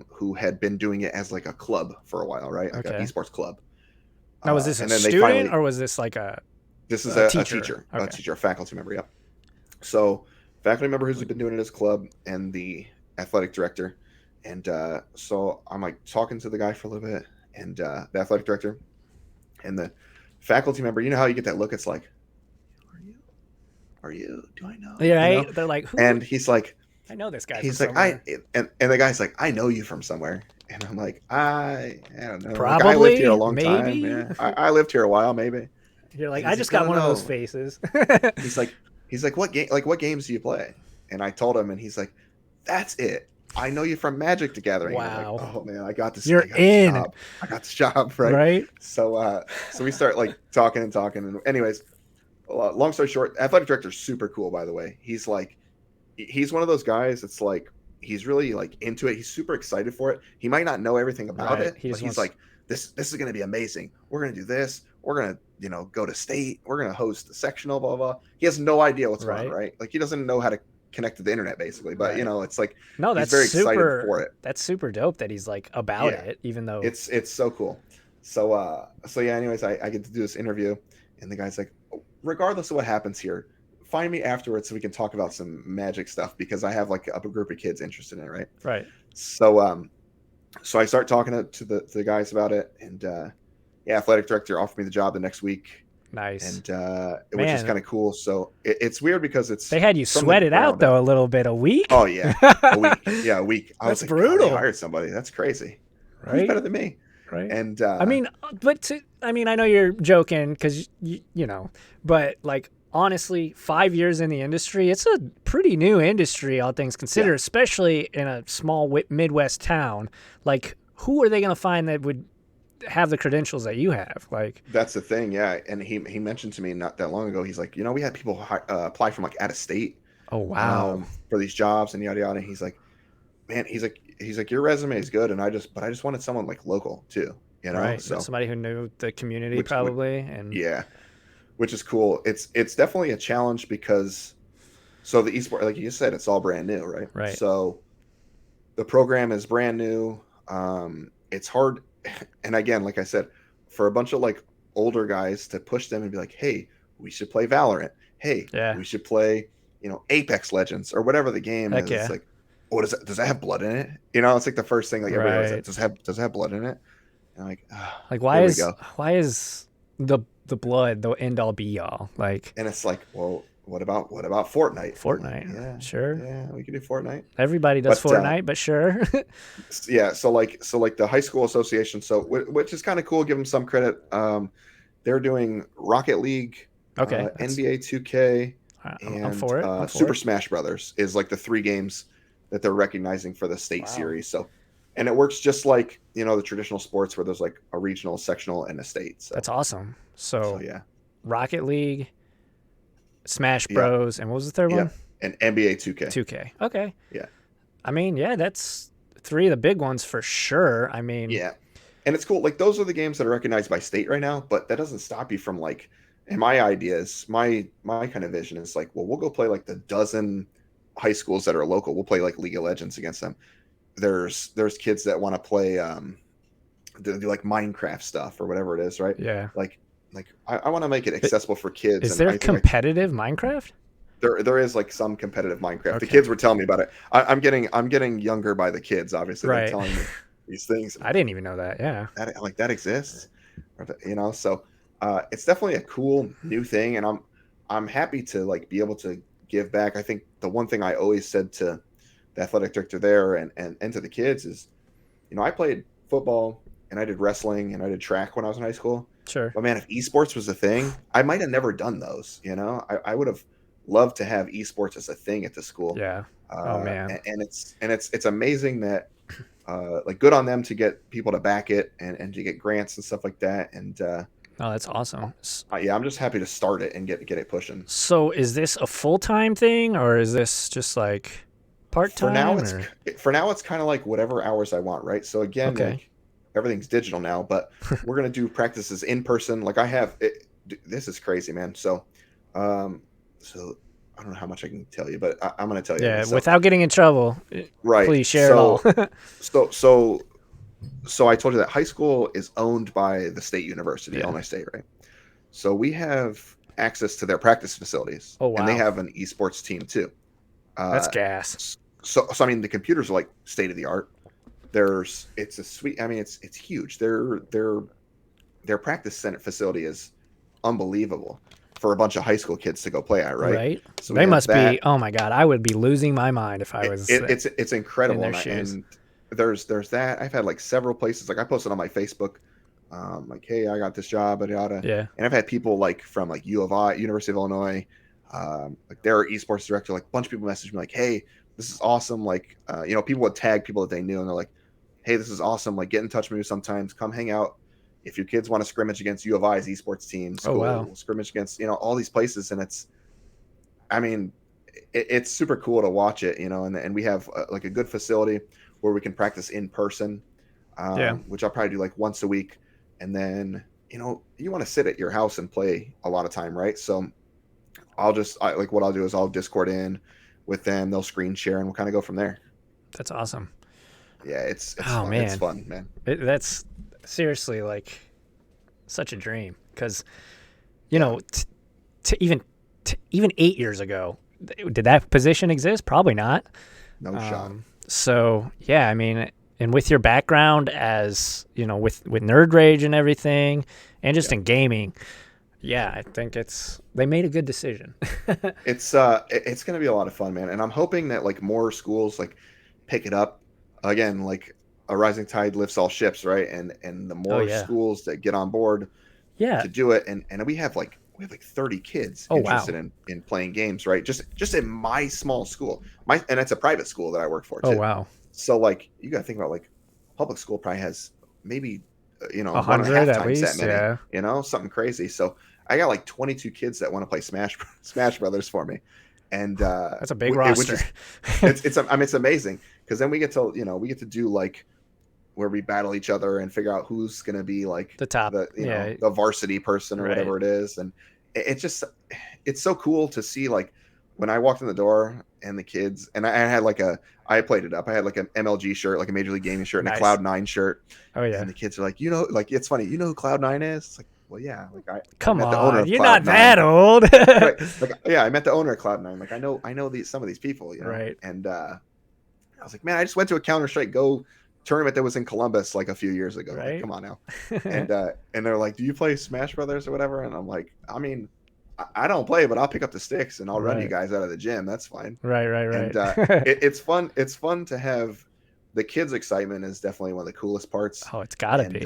who had been doing it as like a club for a while, right? Like an Okay. esports club. Now, was this a and then they student finally, or was this like this is a a teacher? Okay. a teacher, a faculty member. Yep. So faculty member who's been doing it as club and the athletic director. And so I'm like talking to the guy for a little bit and the athletic director and the faculty member, you know how you get that look? It's like, are you? Do I know? Yeah, right? You know? They're like, who? And he's like, I know this guy. he's from like, somewhere. and the guy's like, I know you from somewhere. And I'm like, I don't know. Probably. Like, I lived here a long Maybe. time. Yeah. I lived here a while, maybe. You're like, And I he's just like, got no, one of no. those faces. He's like, what games do you play? And I told him, and he's like, that's it. I know you from Magic the Gathering. Wow. Like, oh man, I got this. You're I got in. This job. I got this job, right? Right? So we start like talking, and anyways, long story short, athletic director's super cool, by the way. He's one of those guys. It's like he's really like into it. He's super excited for it. He might not know everything about Right. it, but he's like, this is going to be amazing. We're going to do this. We're going to go to state. We're going to host the sectional, blah, blah. He has no idea what's going on, right? Like he doesn't know how to connect to the internet basically, but Right. it's like, no, that's he's very super, excited for it. That's super dope that he's like about Yeah. it, even though it's so cool. So yeah, anyways, I get to do this interview and the guy's like, regardless of what happens here, find me afterwards so we can talk about some Magic stuff because I have like a group of kids interested in it, right? Right. So so I start talking to the guys about it, and yeah, athletic director offered me the job the next week. Nice. And which is kind of cool. So it's weird because they had you sweat it out though a little bit. A week? Oh yeah, a week. Yeah, a week. I That's was like, brutal. they hired somebody. That's crazy. Right? Who's better than me? Right. And I mean, I know you're joking because you know, but like honestly, 5 years in the industry, it's a pretty new industry, all things considered, especially in a small Midwest town. Like, who are they going to find that would have the credentials that you have? Like, that's the thing, yeah. And he mentioned to me not that long ago. He's like, we had people apply from like out of state. Oh wow. For these jobs and yada yada. And he's like, man, he's like, your resume is good, and I just wanted someone like local too, Right. So somebody who knew the community probably, and yeah. Which is cool. It's definitely a challenge because so the esports, like you said, it's all brand new, right? Right. So the program is brand new. It's hard, and again, like I said, for a bunch of like older guys to push them and be like, hey, we should play Valorant. Hey, we should play, Apex Legends or whatever the game is. Yeah. It's like, oh, does that have blood in it? It's like the first thing like everybody was like, does it have blood in it? And I'm like, why is the blood the end all be all? Like, and it's like, well, what about Fortnite? Fortnite, yeah, sure, yeah, we can do Fortnite. Everybody does Fortnite, but sure. Yeah, so like the high school association, which is kind of cool. Give them some credit. They're doing Rocket League, NBA 2K, and I'm for it. Super Smash Brothers is like the 3 games that they're recognizing for the state series. So, and it works just like the traditional sports where there's like a regional, sectional, and a state. So that's awesome. So yeah, Rocket League, Smash Bros, and what was the third one? And NBA 2K. 2K. Okay. Yeah. I mean, yeah, that's 3 of the big ones for sure. I mean, yeah, and it's cool. Like those are the games that are recognized by state right now, but that doesn't stop you from like. And my ideas, my kind of vision is like, well, we'll go play like the dozen high schools that are local. We'll play like League of Legends against them. There's kids that want to play do like Minecraft stuff or whatever it is, right? Yeah. Like I want to make it accessible for kids. Is there competitive Minecraft? There is like some competitive Minecraft. Okay. The kids were telling me about it. I'm getting younger by the kids, obviously. Right. They're telling me these things. I didn't even know that. Yeah. That exists. So it's definitely a cool new thing, and I'm happy to like be able to give back. I think the one thing I always said to the athletic director there and to the kids is, I played football and I did wrestling and I did track when I was in high school. Sure. But man, if esports was a thing, I might have never done those. I would have loved to have esports as a thing at the school. Yeah. Oh man. And it's amazing that like good on them to get people to back it and to get grants and stuff like that. And Oh, that's awesome. yeah, I'm just happy to start it and get it pushing. So is this a full-time thing, or is this just like part-time? For now it's kind of like whatever hours I want, right? So again, Okay. like everything's digital now, but we're gonna do practices in person. Like this is crazy, man. So so I don't know how much I can tell you, but I'm gonna tell you. Yeah, So, without getting in trouble. right. Please share it all. So I told you that high school is owned by the state university, Yeah. Illinois State, right? So we have access to their practice facilities. Oh, wow. And they have an esports team too. That's gas. So I mean, the computers are like state of the art. It's a sweet. I mean, it's huge. Their practice center facility is unbelievable for a bunch of high school kids to go play at, right? Right. So They must be. Oh my God, I would be losing my mind if I was. It's incredible. in their shoes. And there's that. I've had like several places. Like I posted on my Facebook, like, hey, I got this job, yada. Yeah. And I've had people like from like U of I, University of Illinois, like their esports director, like a bunch of people message me like, hey, this is awesome. Like, people would tag people that they knew and they're like, hey, this is awesome. Like, get in touch with me sometimes. Come hang out. If your kids want to scrimmage against U of I's esports teams, Oh, wow. scrimmage against, all these places. And it's super cool to watch it, and we have like a good facility where we can practice in person, which I'll probably do like once a week. And then, you want to sit at your house and play a lot of time, right? So what I'll do is I'll Discord in with them. They'll screen share and we'll kind of go from there. That's awesome. Yeah, it's Oh, fun. man. It's fun, man. That's seriously like such a dream because, even 8 years ago, did that position exist? Probably not. No shot. So yeah, I mean, and with your background as with Nerd Rage and everything, and just in gaming, yeah, I think they made a good decision. It's going to be a lot of fun, man. And I'm hoping that like more schools like pick it up again, like a rising tide lifts all ships, right? And the more schools that get on board to do it. And we have like 30 kids interested in playing games, right? Just in my small school, and it's a private school that I work for too. Oh, wow. So like, you got to think about like public school probably has maybe, 100 1.5 at times least, that many, something crazy. So I got like 22 kids that want to play Smash Brothers for me. And that's a big roster. It's amazing because then we get to do like where we battle each other and figure out who's going to be like the top, the varsity person or whatever it is. And it's so cool to see like when I walked in the door and the kids, and I played it up. I had like an MLG shirt, like a Major League Gaming shirt, and a Cloud9 shirt. Oh yeah. And the kids are like, like, it's funny. You know who Cloud9 is? It's like, well, yeah. Like Come I met on, the owner of you're Cloud9. not that old. Right. Like, yeah, I met the owner of Cloud9. Like I know some of these people, Right. And I was like, man, I just went to a Counter-Strike Go tournament that was in Columbus like a few years ago. Right. Like, come on now. And they're like, do you play Smash Brothers or whatever? And I'm like, I mean, I don't play, but I'll pick up the sticks and I'll run you guys out of the gym. That's fine. Right. And it's fun. It's fun to have the kids' excitement is definitely one of the coolest parts. Oh, it's gotta be.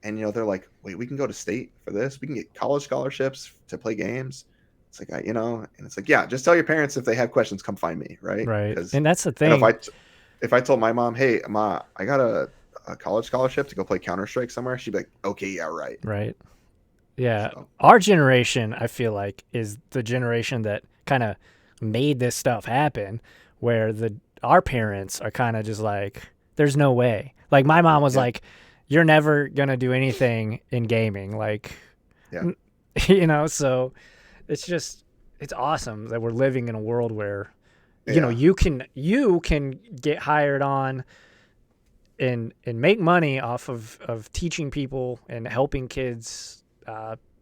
And they're like, wait, we can go to state for this. We can get college scholarships to play games. It's like, and it's like, yeah, just tell your parents if they have questions, come find me. Right. Right. And that's the thing. If I told my mom, hey, Ma, I got a college scholarship to go play Counter-Strike somewhere, she'd be like, okay, yeah, right. Right. Yeah. So. Our generation, I feel like, is the generation that kind of made this stuff happen, where our parents are kind of just like, there's no way. Like my mom was like, you're never going to do anything in gaming. Like, so it's awesome that we're living in a world where, you can get hired on and make money off of teaching people and helping kids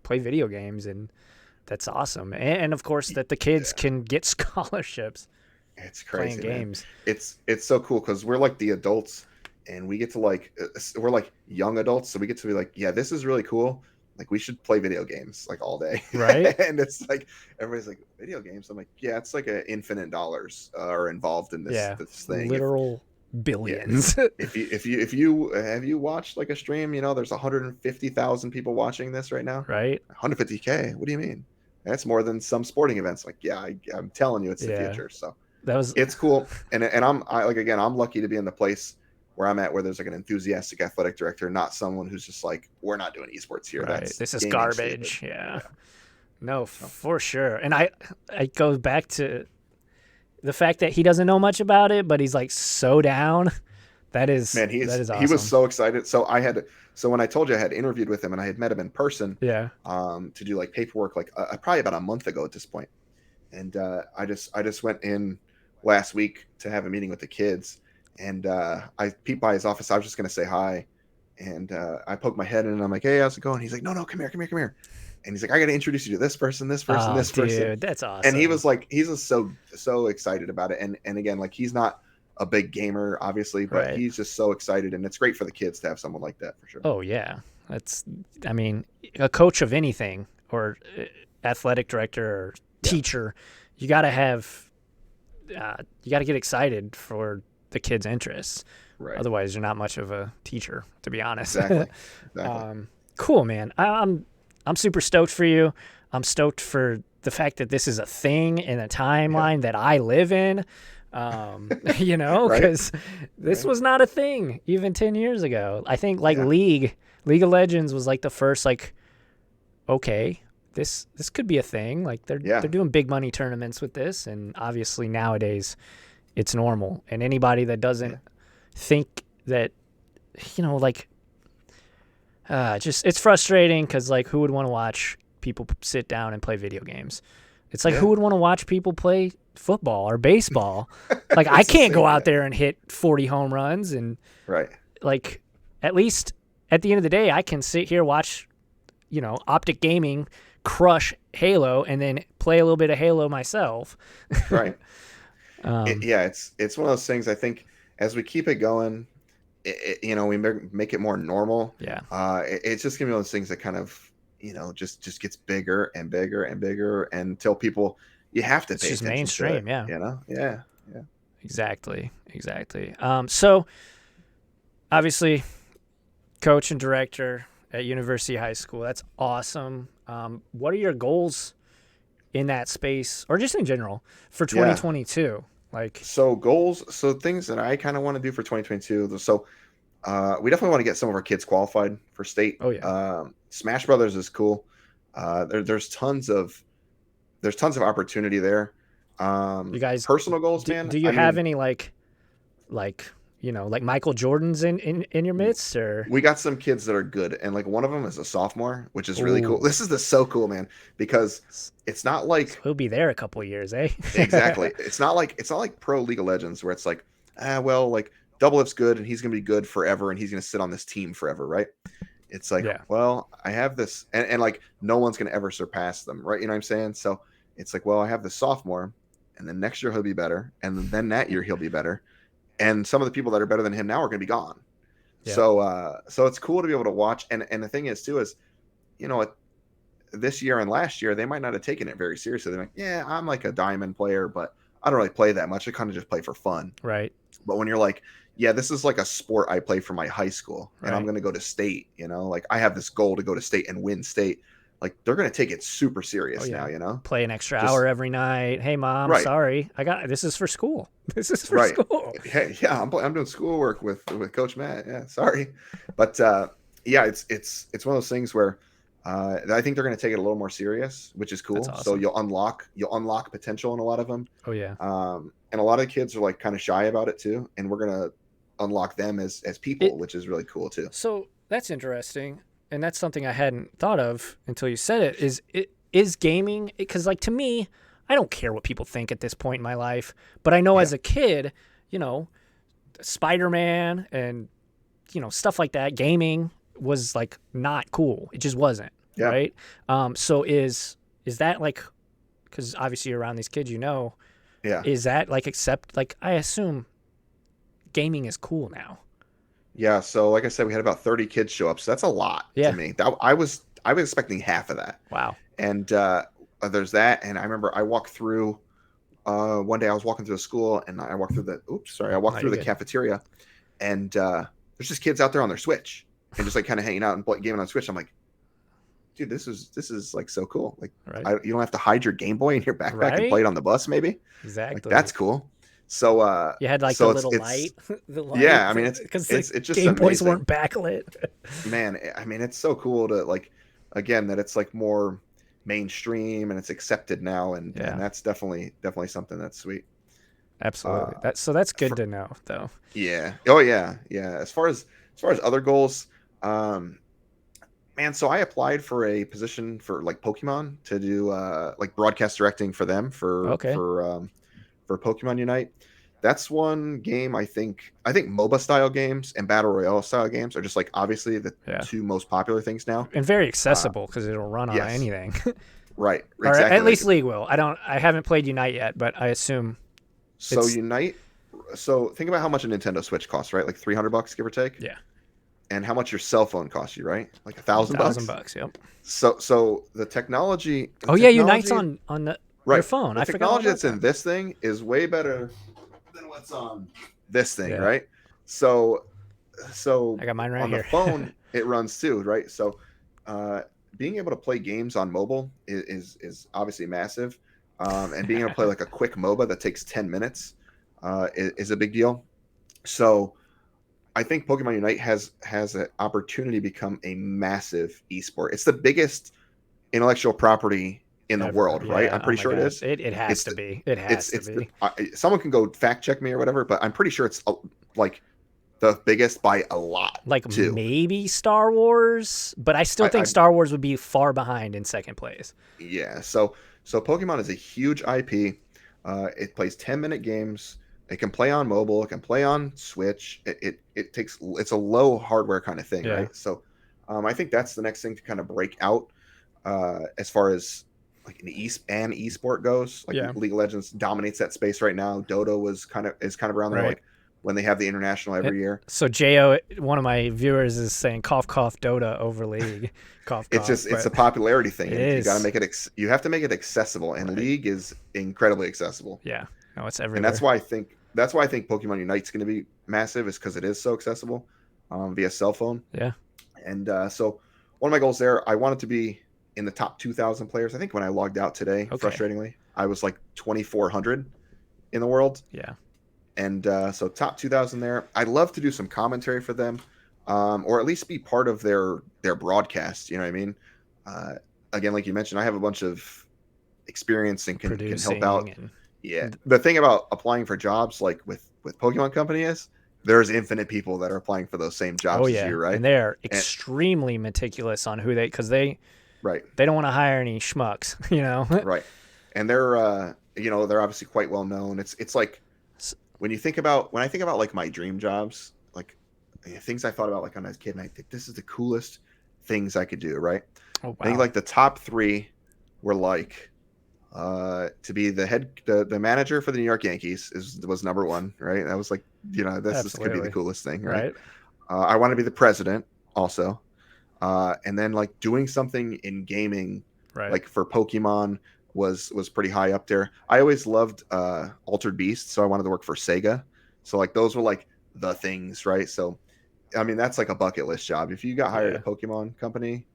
play video games, and that's awesome. And of course that the kids can get scholarships. It's crazy, playing games. It's so cool because we're like the adults and we get to like we're like young adults, so we get to be like, yeah, this is really cool, like we should play video games like all day. Right. And it's like everybody's like, video games. I'm like, yeah, it's like a infinite dollars are involved in Yeah. this thing. Literal billions. If you have you watched like a stream, there's 150,000 people watching this right now. Right. 150K. What do you mean? That's more than some sporting events. Like, yeah, I'm telling you, it's the future. So it's cool. And I'm lucky to be in the place where I'm at, where there's like an enthusiastic athletic director, not someone who's just like, we're not doing esports here. Right. This is garbage. Stupid. Yeah. No, for sure. And I go back to the fact that he doesn't know much about it, but he's like so down. That is awesome. He was so excited. So when I told you I had interviewed with him and I had met him in person, to do like paperwork, like probably about a month ago at this point. And I just went in last week to have a meeting with the kids, and I peeped by his office. I was just going to say hi, and I poked my head in, and I'm like, hey, how's it going? He's like, no, come here. And he's like, I got to introduce you to this person, this person. Dude, that's awesome. And he was like, he's just so excited about it. And again, like, he's not a big gamer, obviously, but he's just so excited, and it's great for the kids to have someone like that, for sure. Oh yeah, I mean, a coach of anything, or athletic director or teacher, you got to get excited for the kids' interests. Right. Otherwise, you're not much of a teacher, to be honest. Exactly. Cool, man. I'm super stoked for you. I'm stoked for the fact that this is a thing in a timeline that I live in. Because this was not a thing even 10 years ago. I think League of Legends was like the first, like, okay, this could be a thing. Like they're doing big money tournaments with this, and obviously nowadays it's normal. And anybody that doesn't think that, it's frustrating, because like, who would want to watch people sit down and play video games? It's like, who would want to watch people play football or baseball? Like, I can't go out there and hit 40 home runs, and like, at least at the end of the day, I can sit here, watch, Optic Gaming crush Halo, and then play a little bit of Halo myself. Right. It's one of those things. I think as we keep it going, we make it more normal. Yeah. It's just gonna be one of those things that kind of, just gets bigger and bigger and bigger, until people, you have to pay attention. It's just mainstream. Yeah. Exactly. So obviously, coach and director at University High School. That's awesome. What are your goals in that space, or just in general, for 2022? So things that I kind of want to do for 2022. So we definitely want to get some of our kids qualified for state. Oh yeah. Smash Brothers is cool. There's tons of opportunity there. You guys, personal goals, man. Do you have any like Michael Jordan's in your midst, or? We got some kids that are good, and like one of them is a sophomore, which is really cool. This is so cool, man, because it's not like, so he'll be there a couple of years, eh? Exactly. It's not like pro League of Legends, where it's like, like Double F's good, and he's gonna be good forever, and he's gonna sit on this team forever, right? It's like, well, I have this, and like no one's gonna ever surpass them, right? You know what I'm saying? So it's like, well, I have this sophomore, and then next year he'll be better, and then that year he'll be better. And some of the people that are better than him now are going to be gone. Yeah. So it's cool to be able to watch. And the thing is too, is, this year and last year, they might not have taken it very seriously. They're like, yeah, I'm like a diamond player, but I don't really play that much. I kind of just play for fun. Right. But when you're like, yeah, this is like a sport I play for my high school, and I'm going to go to state, like I have this goal to go to state and win state. Like, they're going to take it super serious now, Play an extra hour every night. Hey, Mom, sorry. This is for school. This is for school. Hey, I'm doing schoolwork with Coach Matt. Yeah, sorry. But, it's one of those things where I think they're going to take it a little more serious, which is cool. Awesome. So you'll unlock potential in a lot of them. Oh, yeah. And a lot of kids are like kind of shy about it too. And we're going to unlock them as people, which is really cool too. So that's interesting. And that's something I hadn't thought of until you said it, is gaming, because like, to me, I don't care what people think at this point in my life, but I know as a kid, Spider-Man and, stuff like that, gaming was like not cool. It just wasn't. Yeah. Right. So is that like, because obviously you're around these kids, is that like, I assume gaming is cool now. Yeah, so like I said, we had about 30 kids show up, so that's a lot to me. I I was expecting half of that. Wow. And there's that. And I remember I walked through one day I was walking through the school and I walked through the cafeteria and there's just kids out there on their Switch and just like kind of hanging out and gaming on Switch. I'm like, dude, this is like so cool. Like you don't have to hide your Game Boy in your backpack and play it on the bus, maybe. Exactly. Like, that's cool. So you had like the little light. The light. Yeah, I mean it's just Game Boys amazing. weren't backlit. Man, I mean it's so cool to like again that it's like more mainstream and it's accepted now, and that's definitely something that's sweet. Absolutely. That's good to know, though. Yeah. Oh yeah. Yeah. As far as other goals, man, so I applied for a position for like Pokemon to do like broadcast directing for them for Pokemon Unite. That's one game I think MOBA style games and Battle Royale style games are just like obviously the two most popular things now. And very accessible because it'll run on anything. Right. Or exactly. at least League will. I haven't played Unite yet, but I assume Unite. So think about how much a Nintendo Switch costs, right? Like $300, give or take. Yeah. And how much your cell phone costs you, right? Like $1,000. $1,000, yep. So the technology. Unite's on your phone. The technology that's in this thing is way better than what's on this thing, right? So I got mine right on here. The phone it runs too, right? So being able to play games on mobile is obviously massive, and being able to play like a quick MOBA that takes 10 minutes is a big deal. So I think Pokemon Unite has an opportunity to become a massive esport. It's the biggest intellectual property in the world, right? I'm pretty sure it is. It has to be. It has to be. Someone can go fact check me or whatever, but I'm pretty sure it's like the biggest by a lot. Like too. Maybe Star Wars, but I still think Star Wars would be far behind in second place. Yeah. So Pokemon is a huge IP. It plays 10-minute games. It can play on mobile. It can play on Switch. It's a low hardware kind of thing, right? So I think that's the next thing to kind of break out as far as like an esport goes. Like League of Legends dominates that space right now. Dota is kind of around there, like when they have the international every year. So Jo, one of my viewers is saying cough cough Dota over League. Cough cough. It's a popularity thing. You got to make it. You have to make it accessible, and League is incredibly accessible. Yeah, no, it's everywhere. And that's why I think Pokemon Unite's going to be massive, is because it is so accessible via cell phone. Yeah. And so one of my goals there, I wanted to be in the top 2,000 players. I think when I logged out today, frustratingly, I was like 2,400 in the world. Yeah. And so top 2,000 there. I'd love to do some commentary for them, or at least be part of their broadcast. You know what I mean? Again, like you mentioned, I have a bunch of experience and can help out. Yeah. The thing about applying for jobs like with Pokemon Company is there's infinite people that are applying for those same jobs as you, right? And they're extremely meticulous on who because they don't want to hire any schmucks, you know? Right. And they're they're obviously quite well known. It's like when I think about like my dream jobs, like things I thought about like when I was a kid, and I think this is the coolest things I could do, right? Oh, wow. I think like the top 3 were like to be the manager for the New York Yankees was number 1, right? That was like, this could be the coolest thing, right? I want to be the president also, and then like doing something in gaming, like for Pokemon was pretty high up there. I always loved Altered Beast, so I wanted to work for Sega. So like those were like the things, right? So I mean that's like a bucket list job. If you got hired at a Pokemon company,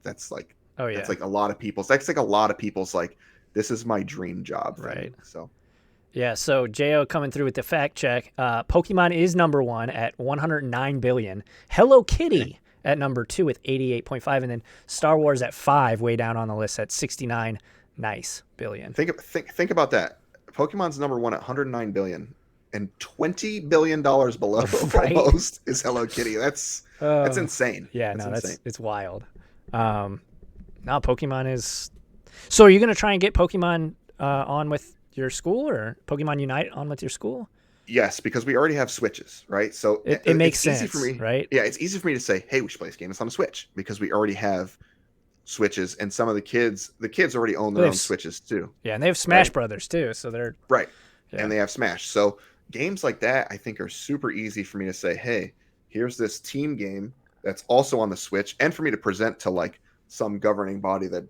that's like that's like a lot of people's. That's like a lot of people's like, this is my dream job thing. Right. So so Jo coming through with the fact check. Pokemon is number 1 at 109 billion. Hello Kitty at number 2 with 88.5, and then Star Wars at 5, way down on the list at 69 billion. Think about that. Pokemon's number 1 at 109 billion, and $20 billion below almost is Hello Kitty. That's insane. Yeah, insane. It's wild. Now Pokemon is. So are you going to try and get Pokemon on with your school, or Pokemon Unite on with your school? Yes, because we already have Switches, right? So it makes sense, easy for me, right? Yeah, it's easy for me to say, hey, we should play this game. It's on a Switch, because we already have Switches, and some of the kids already own their own Switches too. Yeah, and they have Smash Brothers too, so they're and they have Smash. So games like that I think are super easy for me to say, hey, here's this team game that's also on the Switch, and for me to present to like some governing body that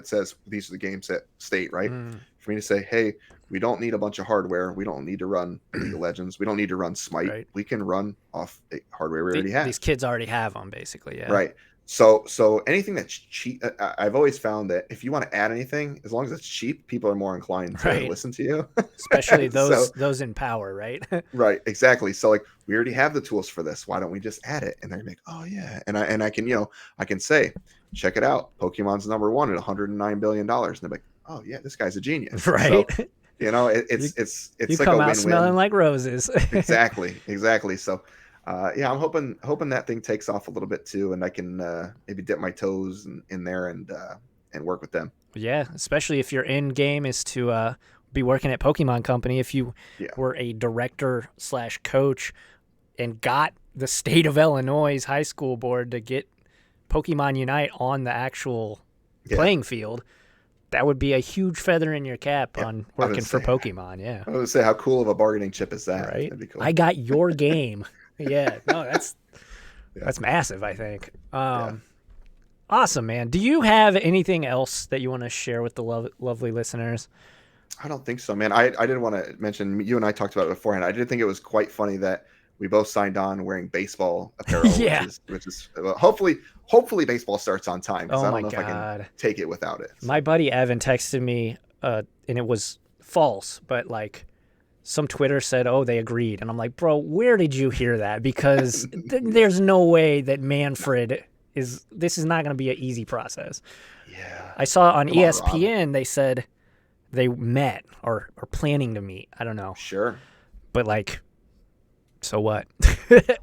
says these are the games at state, right? For me to say, hey, we don't need a bunch of hardware. We don't need to run League of Legends. We don't need to run Smite. Right. We can run off the hardware we already have. These kids already have them, basically. Yeah. Right. So anything that's cheap, I've always found that if you want to add anything, as long as it's cheap, people are more inclined to listen to you. Especially those in power, right? Right. Exactly. So like, we already have the tools for this. Why don't we just add it? And they're like, oh yeah. And I can, I can say, check it out. Pokemon's number 1 at $109 billion. And they're like, oh yeah, this guy's a genius. Right. So, it's you like come a out win-win. smelling like roses. Exactly. So, I'm hoping that thing takes off a little bit too, and I can maybe dip my toes in there and work with them. Yeah, especially if your end game is to be working at Pokemon Company. If you were a director/coach and got the state of Illinois high school board to get Pokemon Unite on the actual playing field, that would be a huge feather in your cap on working for Pokemon. Yeah, I would say, how cool of a bargaining chip is that? Right? That'd be cool. I got your game. Yeah, no, that's massive, I think. Awesome, man. Do you have anything else that you want to share with the lovely listeners? I don't think so, man. I didn't want to mention, you and I talked about it beforehand. I did think it was quite funny that we both signed on wearing baseball apparel, which is hopefully baseball starts on time, because I don't know if I can take it without it. My buddy Evan texted me, and it was false, but like some Twitter said, oh, they agreed. And I'm like, bro, where did you hear that? Because there's no way that Manfred this is not going to be an easy process. Yeah. I saw on ESPN, they said they met or planning to meet. I don't know. Sure. But like, so what?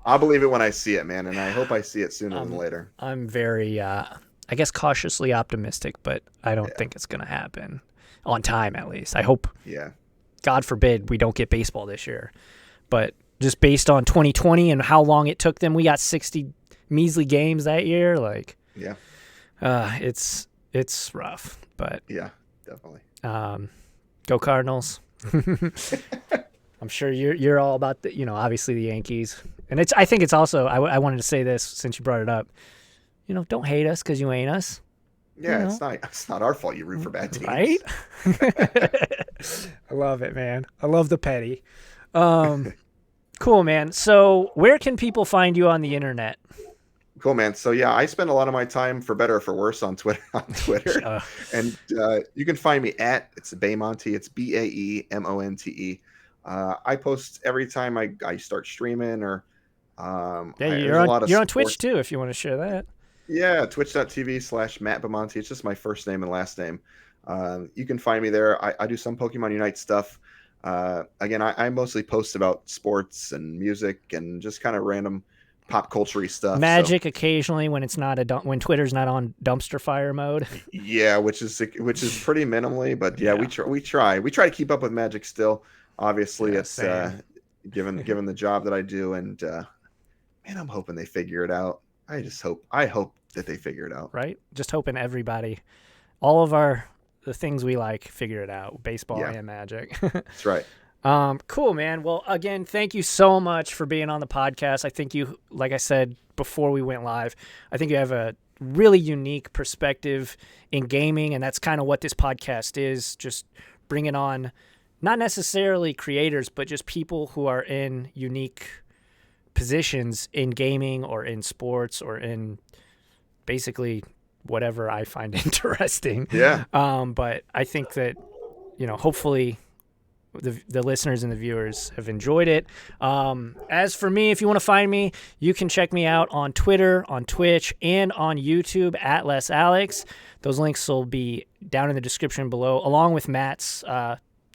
I'll believe it when I see it, man. And I hope I see it sooner than later. I'm very, I guess, cautiously optimistic, but I don't think it's going to happen on time, at least. I hope. Yeah. God forbid we don't get baseball this year. But just based on 2020 and how long it took them, we got 60 measly games that year. Like, it's rough, but yeah, definitely. Go Cardinals. I'm sure you're all about the, obviously the Yankees. And I think it's also, I wanted to say this since you brought it up, don't hate us because you ain't us. Yeah, it's not our fault you root for bad teams. Right? I love it, man. I love the petty. Cool, man. So where can people find you on the internet? Cool, man. So yeah, I spend a lot of my time, for better or for worse, on Twitter. And you can find me it's Bimonte. It's Baemonte. I post every time I start streaming, or you're on Twitch too, if you want to share that. Yeah, twitch.tv/Mat Bimonte. It's just my first name and last name. You can find me there. I do some Pokemon Unite stuff. Again, I mostly post about sports and music and just kind of random pop culture-y stuff. Magic occasionally when it's not when Twitter's not on dumpster fire mode. Yeah, which is pretty minimally, but yeah, we try to keep up with Magic still. Obviously, it's given the job that I do, and man, I'm hoping they figure it out. I hope that they figure it out. Right? Just hoping everybody, all of the things we like, figure it out. Baseball and Magic. That's right. Cool, man. Well, again, thank you so much for being on the podcast. I think you, like I said before we went live, I think you have a really unique perspective in gaming, and that's kind of what this podcast is, just bringing on not necessarily creators, but just people who are in unique positions in gaming or in sports or in basically whatever I find interesting. Yeah. But I think that, hopefully the listeners and the viewers have enjoyed it. As for me, if you want to find me, you can check me out on Twitter, on Twitch, and on YouTube at LessAlex. Those links will be down in the description below, along with Matt's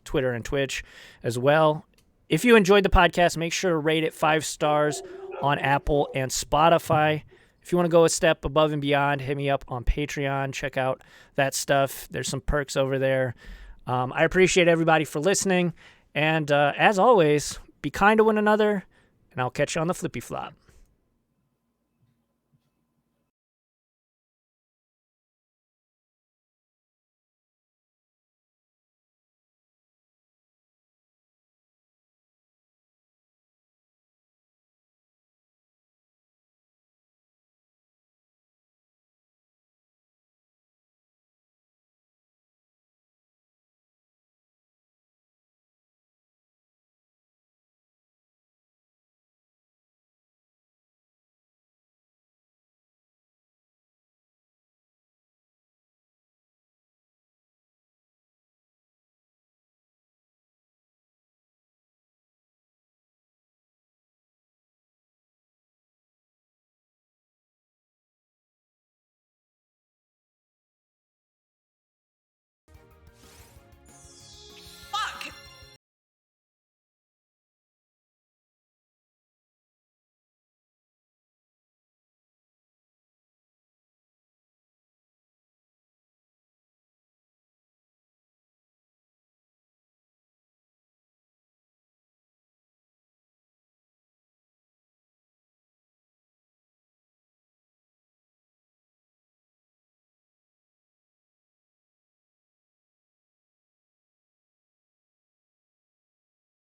Twitter and Twitch as well. If you enjoyed the podcast, make sure to rate it 5 stars on Apple and Spotify. If you want to go a step above and beyond, hit me up on Patreon. Check out that stuff. There's some perks over there. I appreciate everybody for listening. And as always, be kind to one another, and I'll catch you on the flippy flop.